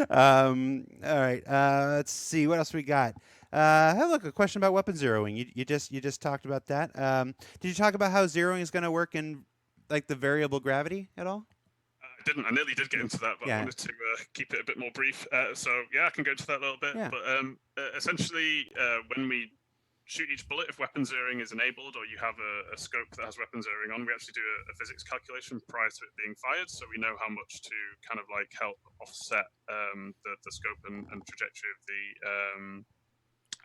All right. Let's see what else we got. Look, a question about weapon zeroing. You just talked about that. Did you talk about how zeroing is going to work in like the variable gravity at all?
I nearly did get into that, but I wanted to keep it a bit more brief. So yeah, I can go into that a little bit.
Yeah.
But essentially, when we shoot each bullet, if weapon zeroing is enabled or you have a scope that has weapon zeroing on, we actually do a physics calculation prior to it being fired, so we know how much to kind of like help offset the scope and trajectory of the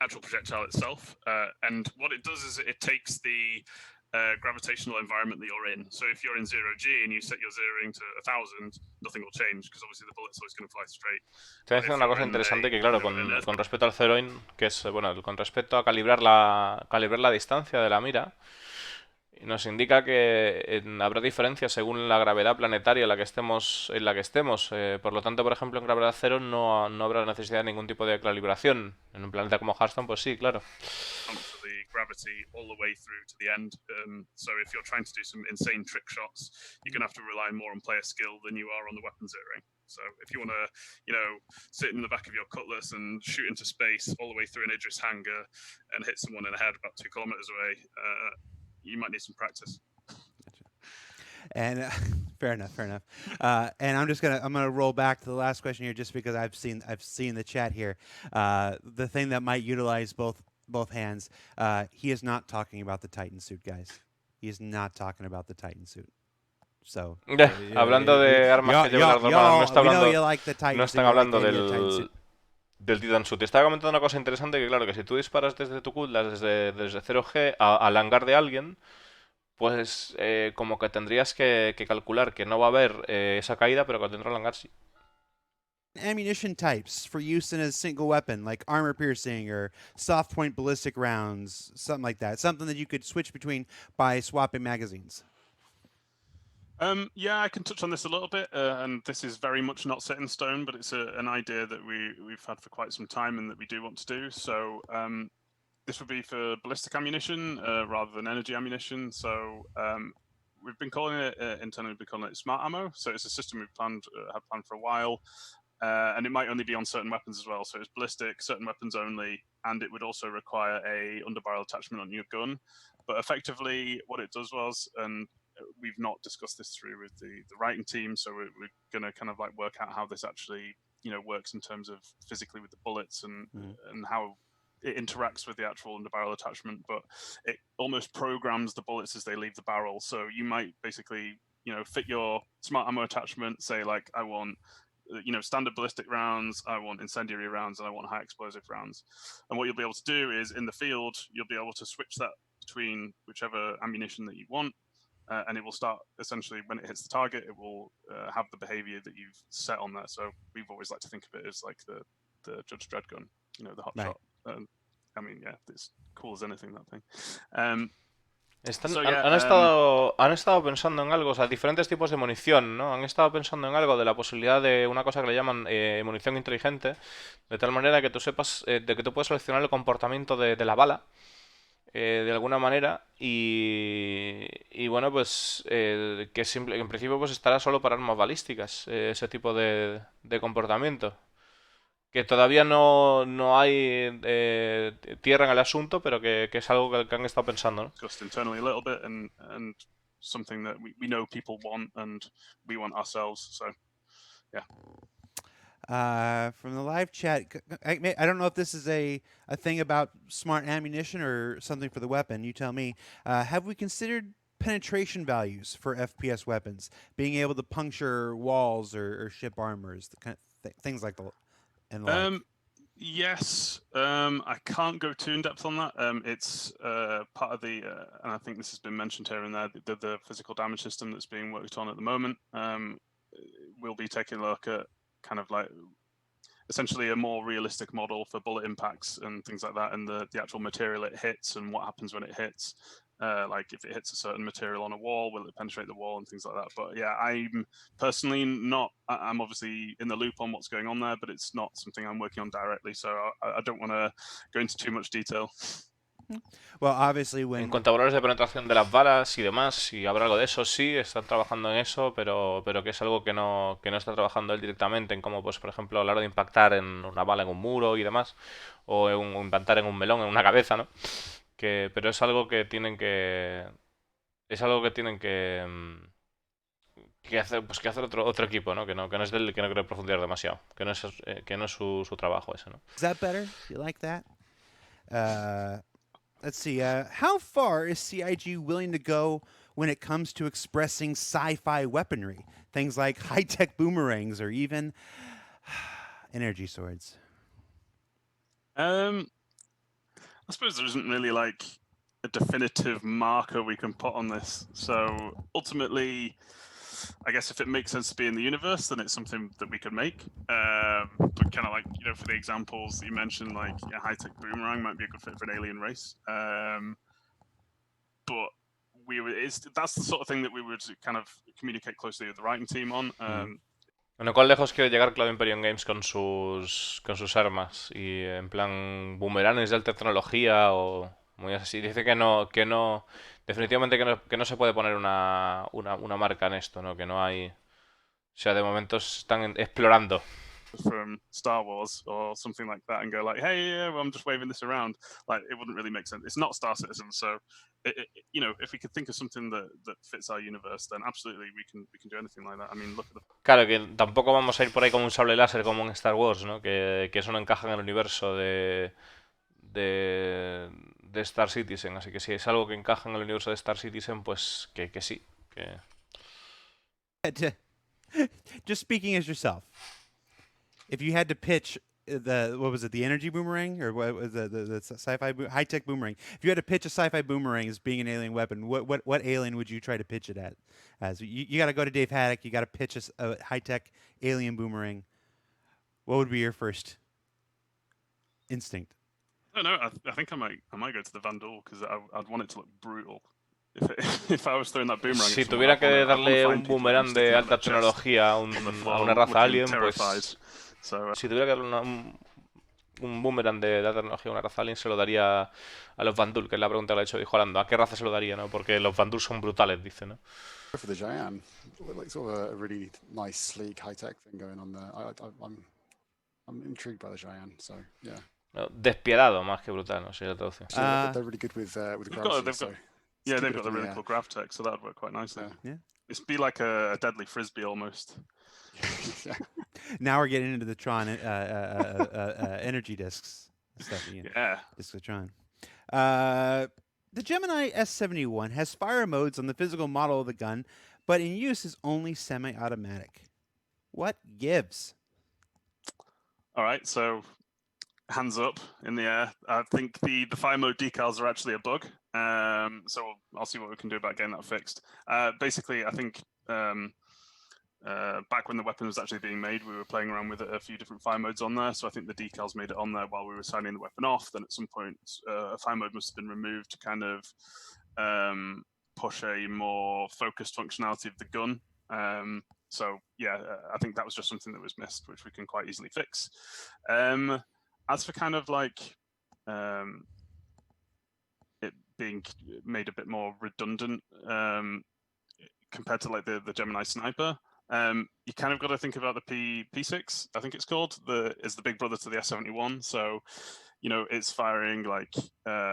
actual projectile itself. And what it does is it takes the gravitational environment that you're in. So if you're in 0G and you set your zeroing to 1000, nothing will change because obviously the bullet's always going to fly straight.
Te voy a decir una cosa interesante que, claro, con respecto al zeroing, que es, bueno, con respecto a calibrar la distancia de la mira, nos indica que habrá diferencias según la gravedad planetaria en la que estemos. Por lo tanto, por ejemplo, en gravedad cero no habrá necesidad de ningún tipo de calibración. En un planeta como Hearthstone, pues sí, claro.
Gravity all the way through to the end. So if you're trying to do some insane trick shots, you're going to have to rely more on player skill than you are on the weapon zeroing. So if you want to, sit in the back of your cutlass and shoot into space all the way through an Idris hangar and hit someone in the head about 2 kilometers away, you might need some practice.
And fair enough. And I'm gonna roll back to the last question here, just because I've seen the chat here. The thing that might utilize both hands. He is not talking about the Titan suit, guys. He is not talking about the Titan suit. So,
hablando de armas que llevan las hermanas, no están hablando del Titan Suit. Estaba comentando una cosa interesante, que claro, que si tú disparas desde tu cutlass, desde 0G al hangar de alguien, pues como que tendrías que calcular que no va a haber esa caída, pero que dentro del hangar sí.
Ammunition types for use in a single weapon, like armor piercing or soft point ballistic rounds, something like that. Something that you could switch between by swapping magazines.
Yeah, I can touch on this a little bit, and this is very much not set in stone, but it's an idea that we've had for quite some time and that we do want to do. So this would be for ballistic ammunition rather than energy ammunition. So we've been calling it internally, we've been calling it smart ammo. So it's a system we've had planned for a while. And it might only be on certain weapons as well. So it's ballistic, certain weapons only, and it would also require a underbarrel attachment on your gun. But effectively, what it does was, and we've not discussed this through with the writing team, so we're going to kind of like work out how this actually, works in terms of physically with the bullets and how it interacts with the actual underbarrel attachment. But it almost programs the bullets as they leave the barrel. So you might basically, fit your smart ammo attachment, say like, I want standard ballistic rounds, I want incendiary rounds, and I want high explosive rounds. And what you'll be able to do is in the field, you'll be able to switch that between whichever ammunition that you want, and it will start essentially when it hits the target, it will have the behavior that you've set on there. So we've always liked to think of it as like the Judge Dredd gun, the hot shot. I mean, yeah, it's cool as anything, that thing.
Han estado pensando en algo, o sea, diferentes tipos de munición, ¿no? Han estado pensando en algo de la posibilidad de una cosa que le llaman munición inteligente, de tal manera que tú sepas, de que tú puedes seleccionar el comportamiento de la bala, de alguna manera, y bueno, pues que en principio pues estará solo para armas balísticas, ese tipo de comportamiento. Que todavía no hay tierra en el asunto, pero que es algo que han estado pensando, ¿no?
Just internally a little bit, and something that we know people want and we want ourselves. So, yeah.
From the live chat, I don't know if this is a thing about smart ammunition or something for the weapon. You tell me. Have we considered penetration values for FPS weapons, being able to puncture walls or ship armors, things like that?
Yes, I can't go too in depth on that. It's part of the, and I think this has been mentioned here and there, the physical damage system that's being worked on at the moment. We'll be taking a look at kind of like essentially a more realistic model for bullet impacts and things like that, and the actual material it hits and what happens when it hits. Like if it hits a certain material on a wall, will it penetrate the wall and things like that. But yeah, I'm personally not, I'm obviously in the loop on what's going on there, but it's not something I'm working on directly, so I don't want to go into too much detail.
Well, obviously
En cuanto a valores de penetración de las balas y demás, si habrá algo de eso, sí, están trabajando en eso, pero que es algo que no está trabajando él directamente, en cómo, pues, por ejemplo, a la hora de impactar en una bala en un muro y demás, o impactar en un melón, en una cabeza, ¿no? Pero es algo que tienen que que hacer otro equipo, ¿no? Que no es del que no quiere profundizar demasiado. Que no es su trabajo ese, ¿no?
Is that better? You like that? Let's see. How far is CIG willing to go when it comes to expressing sci-fi weaponry? Things like high-tech boomerangs or even energy swords.
I suppose there isn't really like a definitive marker we can put on this. So ultimately, I guess if it makes sense to be in the universe, then it's something that we could make. But kind of like, you know, for the examples that you mentioned, like a high-tech boomerang might be a good fit for an alien race. But that's the sort of thing that we would kind of communicate closely with the writing team on.
Bueno, ¿cuán lejos quiere llegar Cloud Imperium Games con sus armas? Y en plan, boomeranes de alta tecnología o muy así. Dice definitivamente que no se puede poner una marca en esto, ¿no? Que no hay... O sea, de momento están explorando.
From Star Wars or something like that and go like, hey, yeah, well, I'm just waving this around. Like, it wouldn't really make sense. It's not Star Citizen, so you know, if we could think of something that fits our universe, then absolutely we can do anything like that. I mean, look at the...
Claro, que tampoco vamos a ir por ahí como un sable láser como en Star Wars, ¿no? Que eso no encaja en el universo de Star Citizen. Así que si es algo que encaja en el universo de Star Citizen, pues que sí.
Just speaking as yourself. If you had to pitch the energy boomerang or what was the sci-fi high-tech boomerang? If you had to pitch a sci-fi boomerang as being an alien weapon, what alien would you try to pitch it as? You got to go to Dave Haddock. You got to pitch a high-tech alien boomerang. What would be your first instinct?
I don't know. I think I might go to the Vandal because I'd want it to look brutal. If I was throwing that boomerang,
si tuviera que darle un boomerang de alta tecnología a una raza alien, pues si tuviera que darle un boomerang de alta tecnología a una raza alien, se lo daría a los Vandul, que es la pregunta que le ha hecho Jolando. ¿A qué raza se lo daría, no? Porque los Vandul son brutales, dice, ¿no?
For the Giant, like sort of a really nice, sleek, high-tech thing going on there. I'm intrigued by the Giant, so yeah.
No, despiadado más que brutal, no sé si la traducción.
They're really good with gravity.
Yeah, they've got the really cool grav tech, so that would work quite nicely.
Yeah.
It's be like a deadly frisbee almost.
Yeah.
Now we're getting into the Tron energy discs stuff.
Yeah.
Discs of Tron. The Gemini S71 has fire modes on the physical model of the gun, but in use is only semi-automatic. What gives?
All right, so hands up in the air. I think the fire mode decals are actually a bug. So I'll see what we can do about getting that fixed. Basically, I think back when the weapon was actually being made, we were playing around with a few different fire modes on there. So I think the decals made it on there while we were signing the weapon off. Then at some point, a fire mode must have been removed to kind of push a more focused functionality of the gun. So yeah, I think that was just something that was missed, which we can quite easily fix. As for kind of like it being made a bit more redundant compared to like the Gemini Sniper, you kind of got to think about the P6, I think it's called, is the big brother to the S71. So, you know, it's firing like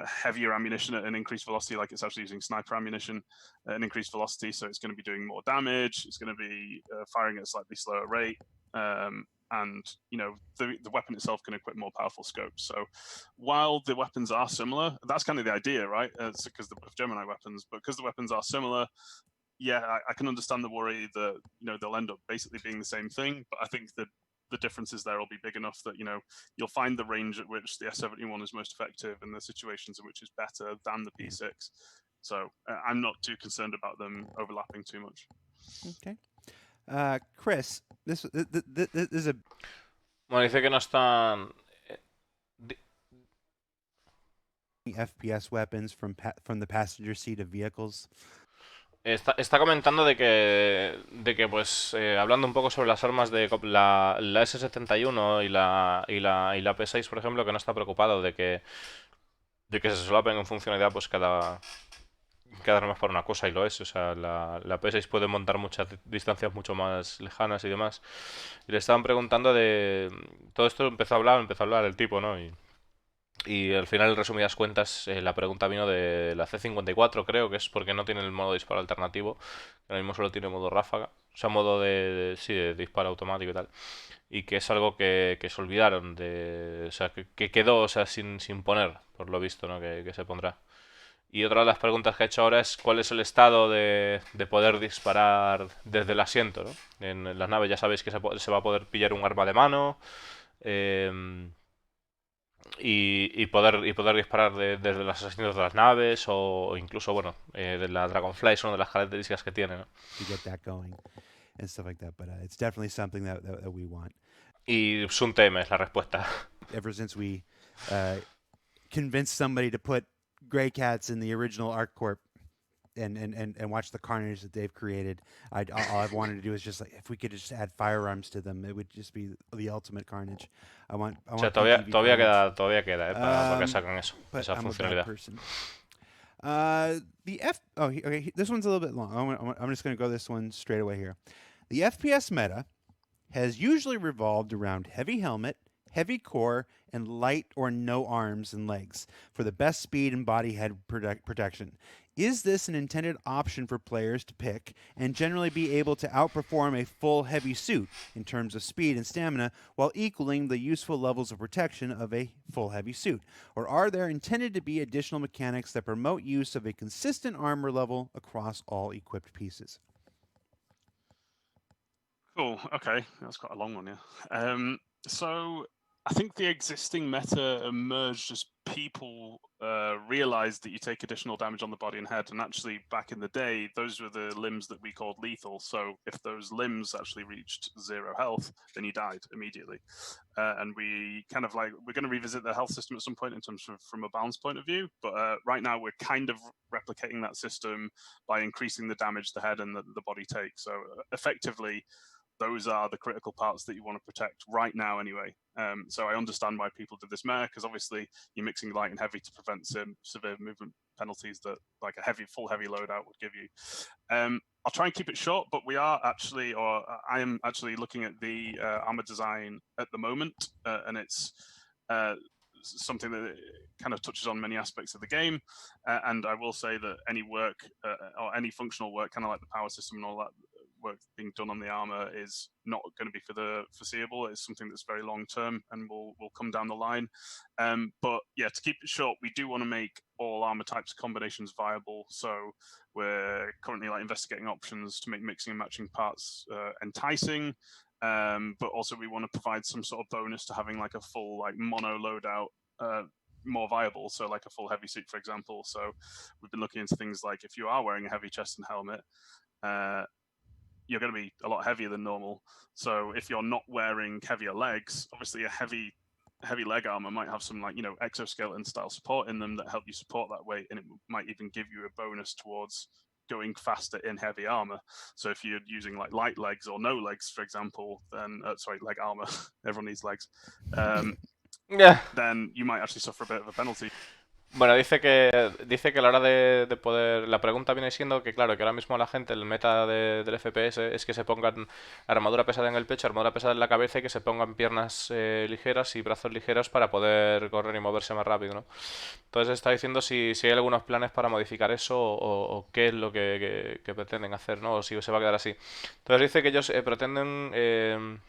heavier ammunition at an increased velocity, like it's actually using sniper ammunition at an increased velocity. So it's going to be doing more damage. It's going to be firing at a slightly slower rate. And, you know, the weapon itself can equip more powerful scopes. So while the weapons are similar, that's kind of the idea, right? It's because of Gemini weapons, but because the weapons are similar, yeah, I can understand the worry that, you know, they'll end up basically being the same thing. But I think that the differences there will be big enough that, you know, you'll find the range at which the S71 is most effective and the situations in which it's better than the P6. So I'm not too concerned about them overlapping too much.
Okay. Chris, this is a...
Bueno, dice que no están...
FPS weapons from the passenger seat of vehicles.
Está comentando de que pues, hablando un poco sobre las armas de la S71 y la P6, por ejemplo, que no está preocupado de que se solapen en funcionalidad pues cada arma es para una cosa y lo es. O sea, la P6 puede montar muchas distancias mucho más lejanas y demás. Y le estaban preguntando de... Todo esto empezó a hablar el tipo, ¿no? Y al final, en resumidas cuentas, la pregunta vino de la C54, creo que es porque no tiene el modo disparo alternativo, que ahora mismo solo tiene modo ráfaga. O sea, modo sí, de disparo automático y tal. Y que es algo que se olvidaron de... O sea, que quedó, o sea, sin poner, por lo visto, ¿no? Que se pondrá. Y otra de las preguntas que he hecho ahora es cuál es el estado de poder disparar desde el asiento, ¿no? En las naves ya sabéis que se va a poder pillar un arma de mano y poder disparar desde los asientos de las naves o incluso, bueno, de la Dragonfly es una de las características que tiene, ¿no?
To get that going and stuff like that. But it's definitely something that we want.
Y Sun TM es la respuesta.
Ever since we convinced somebody to put Grey Cats in the original ArcCorp and watch the carnage that they've created, all I've wanted to do is just like if we could just add firearms to them, it would just be the ultimate carnage. I want
O sea,
PGV carnage.
todavía queda, para que sacan eso,
But
esa
I'm a bad
funcionalidad.
person. Okay. This one's a little bit long. I'm just going to go this one straight away here. The FPS meta has usually revolved around heavy helmet, heavy core, and light or no arms and legs for the best speed and body head protection. Is this an intended option for players to pick and generally be able to outperform a full heavy suit in terms of speed and stamina while equaling the useful levels of protection of a full heavy suit? Or are there intended to be additional mechanics that promote use of a consistent armor level across all equipped pieces?
Cool. Okay, that's quite a long one, yeah. So I think the existing meta emerged as people realized that you take additional damage on the body and head, and actually back in the day, those were the limbs that we called lethal. So if those limbs actually reached 0 health, then you died immediately. And we kind of like, we're going to revisit the health system at some point in terms of from a balance point of view, but right now we're kind of replicating that system by increasing the damage the head and the body takes. So effectively, those are the critical parts that you want to protect right now anyway. So I understand why people did this meta, because obviously you're mixing light and heavy to prevent severe movement penalties that like a full heavy loadout would give you. I'll try and keep it short, but we are actually, or I am actually looking at the armor design at the moment, and it's something that kind of touches on many aspects of the game. And I will say that any work or any functional work, kind of like the power system and all that, work being done on the armor is not going to be for the foreseeable. It's something that's very long term and will come down the line. But yeah, to keep it short, we do want to make all armor types combinations viable. So we're currently like investigating options to make mixing and matching parts enticing. But also we want to provide some sort of bonus to having like a full like mono loadout more viable. So like a full heavy suit, for example. So we've been looking into things like if you are wearing a heavy chest and helmet, you're going to be a lot heavier than normal. So if you're not wearing heavier legs, obviously a heavy leg armor might have some like, exoskeleton style support in them that help you support that weight, and it might even give you a bonus towards going faster in heavy armor. So if you're using like light legs or no legs, for example, then leg armor, everyone needs legs, then you might actually suffer a bit of a penalty.
Bueno, dice que a la hora de poder... La pregunta viene siendo que, claro, que ahora mismo la gente, el meta del FPS es que se pongan armadura pesada en el pecho, armadura pesada en la cabeza y que se pongan piernas ligeras y brazos ligeros para poder correr y moverse más rápido, ¿no? Entonces está diciendo si hay algunos planes para modificar eso o qué es lo que pretenden hacer, ¿no? O si se va a quedar así. Entonces dice que ellos pretenden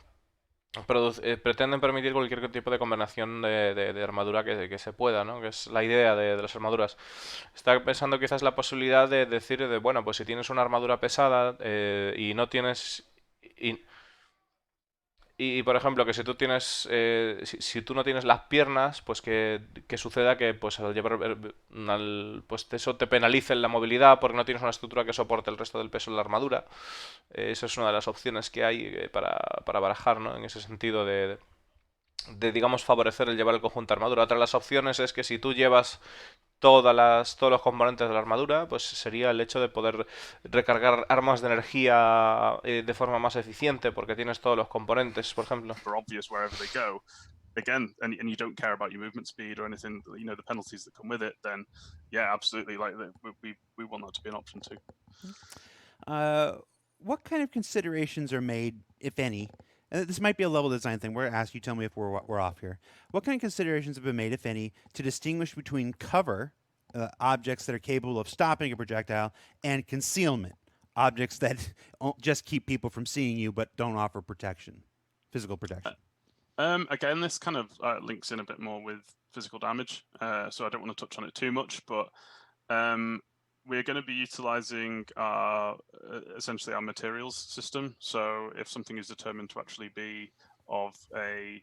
permitir cualquier tipo de combinación de armadura que se pueda, ¿no? Que es la idea de las armaduras. Está pensando quizás la posibilidad de decir bueno, pues si tienes una armadura pesada y no tienes... Y, por ejemplo, que si tú tienes si tú no tienes las piernas, pues que suceda que pues al llevar pues eso te penalice en la movilidad porque no tienes una estructura que soporte el resto del peso de la armadura. Esa es una de las opciones que hay para barajar, ¿no? En ese sentido de digamos favorecer el llevar el conjunto de armadura. Otra de las opciones es que si tú llevas todos los componentes de la armadura, pues sería el hecho de poder recargar armas de energía de forma más eficiente porque tienes todos los componentes, por ejemplo.
For obvious wherever they go. Again, and you don't care about your movement speed or anything, the penalties that come with it, then yeah, absolutely, like we want that to be an option too.
What kind of considerations are made, if any? This might be a level design thing. We're going to ask you, tell me if we're off here. What kind of considerations have been made, if any, to distinguish between cover, objects that are capable of stopping a projectile, and concealment, objects that just keep people from seeing you but don't offer protection, physical protection?
Again, this kind of links in a bit more with physical damage, so I don't want to touch on it too much, but we're going to be utilizing essentially our materials system. So if something is determined to actually be of a,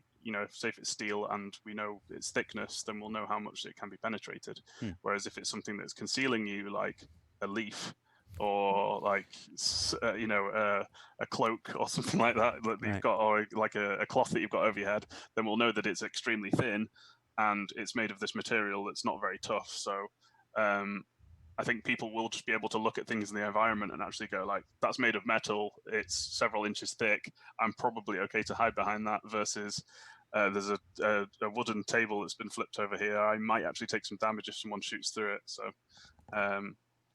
say if it's steel and we know its thickness, then we'll know how much it can be penetrated. Whereas if it's something that's concealing you, like a leaf, or like a cloak or something like that you've got, or like a cloth that you've got over your head, then we'll know that it's extremely thin and it's made of this material that's not very tough. So I think people will just be able to look at things in the environment and actually go like, that's made of metal, it's several inches thick, I'm probably okay to hide behind that, versus there's a wooden table that's been flipped over here, I might actually take some damage if someone shoots through it. So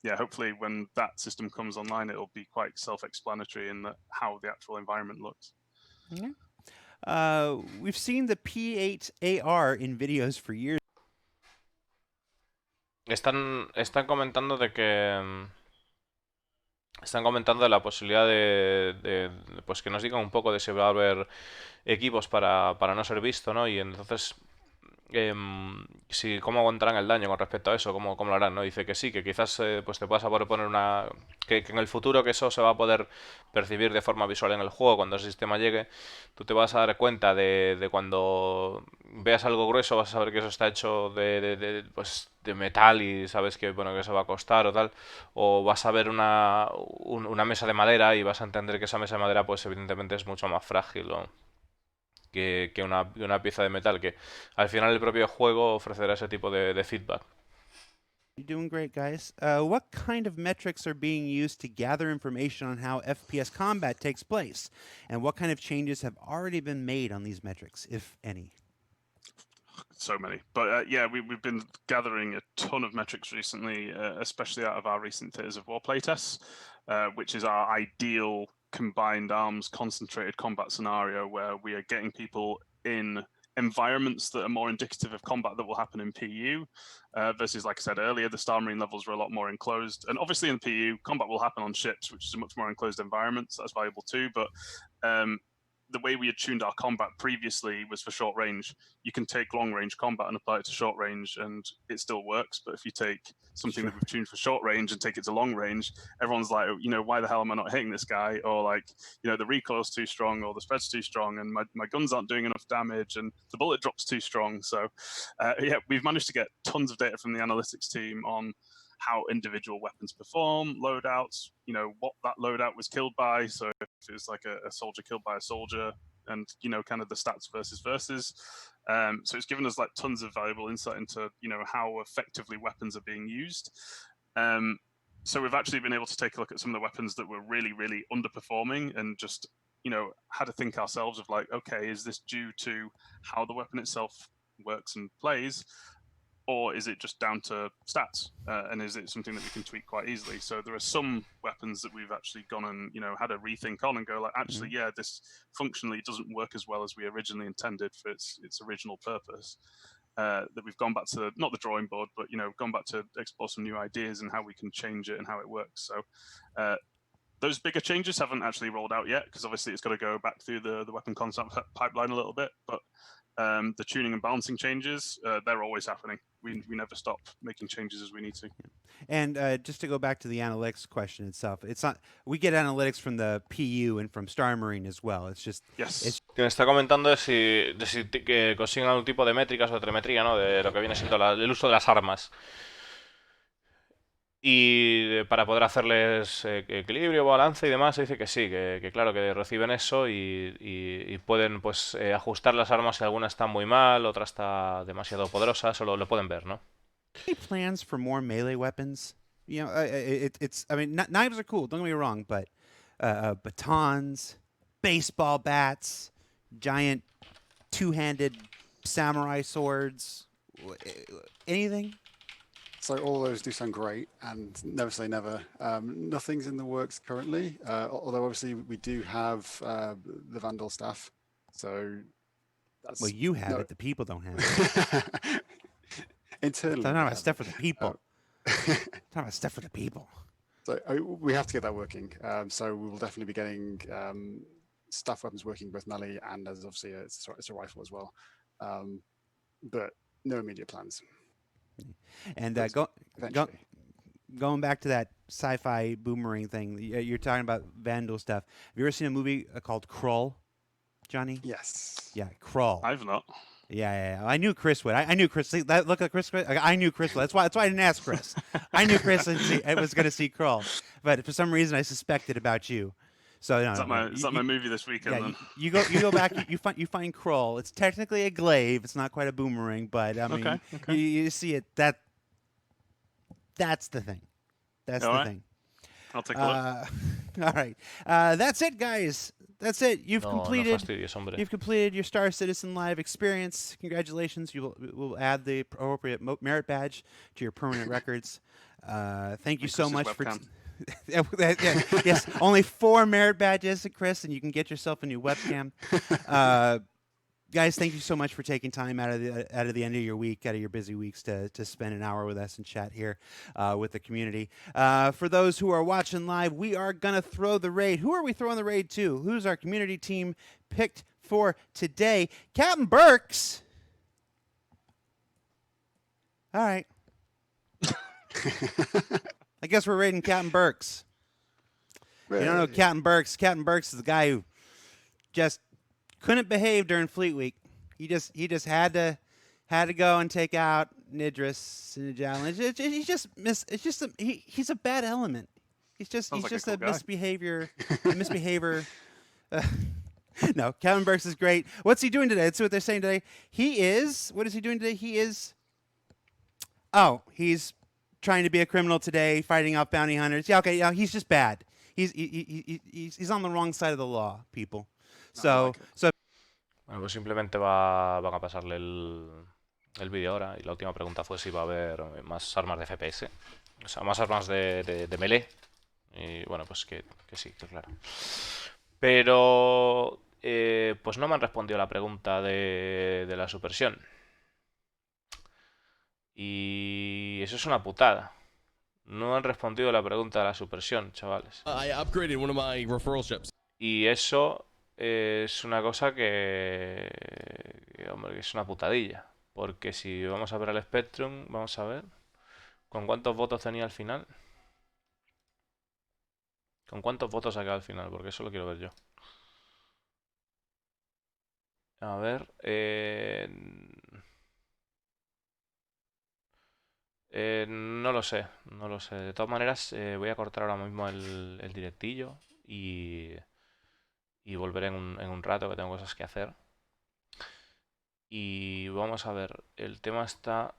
yeah, hopefully when that system comes online, it'll be quite self-explanatory in how the actual environment looks.
We've seen the P8AR in videos for years.
Están comentando de que... Están comentando de la posibilidad de pues que nos digan un poco de si va a haber equipos para no ser visto, ¿no? Y entonces... si cómo aguantarán el daño con respecto a eso, cómo lo harán, ¿no? Dice que sí, que quizás pues te puedas poner una... Que en el futuro que eso se va a poder percibir de forma visual en el juego cuando el sistema llegue. Tú te vas a dar cuenta de cuando veas algo grueso, vas a saber que eso está hecho pues, de metal y sabes que, bueno, que eso va a costar o tal. O vas a ver una mesa de madera y vas a entender que esa mesa de madera pues evidentemente es mucho más frágil que una pieza de metal, que al final el propio juego ofrecerá ese tipo de feedback.
You're doing great, guys. What kind of metrics are being used to gather information on how FPS combat takes place? And what kind of changes have already been made on these metrics, if any?
So many. But yeah, we've been gathering a ton of metrics recently, especially out of our recent Theatres of War playtests, which is our ideal combined arms concentrated combat scenario, where we are getting people in environments that are more indicative of combat that will happen in PU, versus, like I said earlier, the Star Marine levels were a lot more enclosed. And obviously in PU, combat will happen on ships, which is a much more enclosed environment, so that's valuable too. But the way we had tuned our combat previously was for short range. You can take long range combat and apply it to short range and it still works. But if you take something that we've tuned for short range and take it to long range, everyone's like, why the hell am I not hitting this guy? Or like, the recoil's too strong or the spread's too strong and my guns aren't doing enough damage and the bullet drop's too strong. So yeah, we've managed to get tons of data from the analytics team on how individual weapons perform, loadouts, what that loadout was killed by. So if it was like a soldier killed by a soldier, and kind of the stats versus. So it's given us like tons of valuable insight into how effectively weapons are being used. So we've actually been able to take a look at some of the weapons that were really, really underperforming and just had to think ourselves of like, okay, is this due to how the weapon itself works and plays? Or is it just down to stats? And is it something that we can tweak quite easily? So there are some weapons that we've actually gone and had a rethink on and go like, actually, yeah, this functionally doesn't work as well as we originally intended for its original purpose. That we've gone back to not the drawing board, but gone back to explore some new ideas and how we can change it and how it works. So those bigger changes haven't actually rolled out yet because obviously it's got to go back through the weapon concept pipeline a little bit, but. The tuning and balancing changes, they're always happening. We never stop making changes as we need to.
And just to go back to the analytics question itself, it's not. We get analytics from the PU and from Star Marine as well. It's just.
Yes.
Quien está comentando es si que consiguen algún tipo de métricas o de telemetría, ¿no? De lo que viene siendo el uso de las armas. Y para poder hacerles equilibrio, balance y demás, se dice que sí, que claro, que reciben eso y pueden pues ajustar las armas si alguna está muy mal, otra está demasiado poderosa, eso lo pueden ver, ¿no?
Any plans for more melee weapons? It's. I mean, knives are cool. Don't get me wrong, but batons, baseball bats, giant two-handed samurai swords, anything.
So all those do sound great, and never say never. Nothing's in the works currently, although obviously we do have the Vandal staff. So that's
well, you have it. The people don't have it.
Internally,
I'm talking about stuff for the people. Talking about stuff for the people.
So we have to get that working. So we will definitely be getting staff weapons working both melee and as obviously it's a rifle as well. But no immediate plans.
And
But eventually.
going back to that sci-fi boomerang thing, you're talking about Vandal stuff. Have you ever seen a movie called Krull, Johnny?
Yes.
Yeah, Krull.
I've not.
Yeah. I knew Chris would. I knew Chris. See, look at Chris. I knew Chris would. That's why I didn't ask Chris. I knew Chris I was going to see Krull, but for some reason I suspected about you. So
Is that my movie this weekend?
Yeah,
then?
you go back. You find Krull. It's technically a glaive. It's not quite a boomerang, but I mean,
Okay.
you see it. That's the thing. That's
All
the
right.
thing.
I'll take a look.
All right. That's it, guys. That's it. You've
No
completed.
fastidies, hombre.
You've completed your Star Citizen Live experience. Congratulations. We'll add the appropriate merit badge to your permanent records. Thank you so much for. Yes, only 4 merit badges, Chris, and you can get yourself a new webcam. Guys, thank you so much for taking time out of the end of your week, out of your busy weeks, to spend an hour with us and chat here with the community. For those who are watching live, we are gonna throw the raid. Who are we throwing the raid to? Who's our community team picked for today? Captain Burks. All right. I guess we're raiding Captain Burks. You don't know Captain Burks. Captain Burks is the guy who just couldn't behave during Fleet Week. He just had to go and take out Nidris in the javelin. He's a bad element. He's just
Sounds like a
a
cool guy.
misbehavior. No, Captain Burks is great. What's he doing today? Let's see what they're saying today. What is he doing today? He's trying to be a criminal today, fighting off bounty hunters. Yeah, okay, yeah, he's just bad. He's on the wrong side of the law, people. So
Bueno, pues simplemente van a pasarle el vídeo ahora. Y la última pregunta fue si va a haber más armas de FPS. O sea, más armas de melee. Y bueno, pues que sí, que claro. Pero pues no me han respondido la pregunta de la supresión. Y eso es una putada. No han respondido la pregunta de la supresión, chavales.
I upgraded one of my referral ships.
Y eso es una cosa hombre, que es una putadilla. Porque si vamos a ver al Spectrum, vamos a ver con cuántos votos tenía al final. ¿Con cuántos votos ha quedado al final? Porque eso lo quiero ver yo. A ver. No lo sé, no lo sé. De todas maneras, voy a cortar ahora mismo el directillo y volveré en un rato, que tengo cosas que hacer. Y vamos a ver, el tema estaba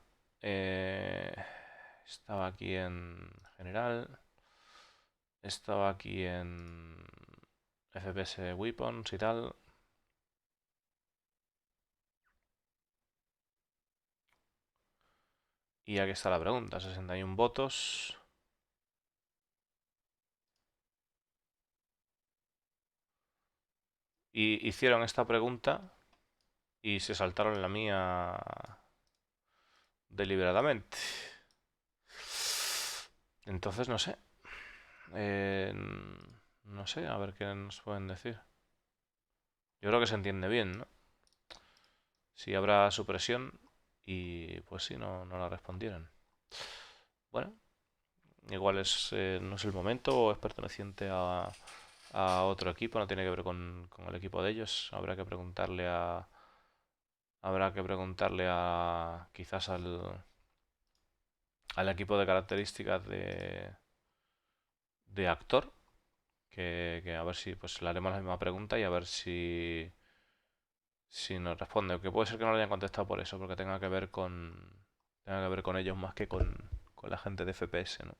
aquí en general, estaba aquí en FPS Weapons y tal. Y aquí está la pregunta, 61 votos. Y hicieron esta pregunta y se saltaron la mía deliberadamente. Entonces no sé. No sé, a ver qué nos pueden decir. Yo creo que se entiende bien, ¿no? Si habrá supresión y pues si no la respondieron. Bueno, igual no es el momento o es perteneciente a otro equipo, no tiene que ver con el equipo de ellos. Habrá que preguntarle quizás al equipo de características de actor, que a ver si pues le haremos la misma pregunta y a ver si nos responde. Que puede ser que no lo hayan contestado por eso, porque tenga que ver con ellos más que con la gente de FPS, ¿no?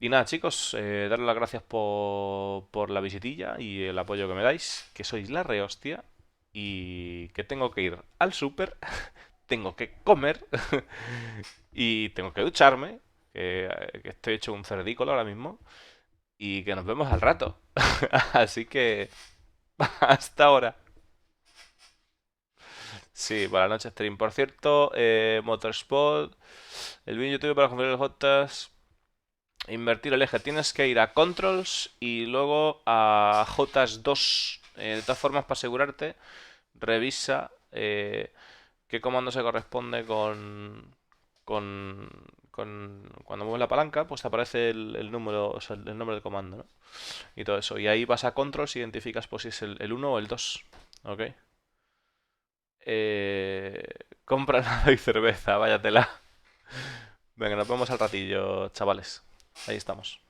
Y nada, chicos, darles las gracias por la visitilla y el apoyo que me dais, que sois la rehostia y que tengo que ir al súper, tengo que comer y tengo que ducharme, que estoy hecho un cerdícolo ahora mismo y que nos vemos al rato. Así que hasta ahora. Sí, buenas noches, stream. Por cierto, Motorsport, el vídeo en YouTube para cumplir los Jotas. invertir el eje. Tienes que ir a Controls y luego a JS2. De todas formas, para asegurarte, revisa qué comando se corresponde con, cuando mueves la palanca, pues te aparece el número, o sea, el nombre del comando, ¿no? Y todo eso. Y ahí vas a Controls y identificas pues si es el 1 o el 2. ¿Ok? Compra nada y cerveza, váyatela. Venga, nos vemos al ratillo, chavales. Ahí estamos.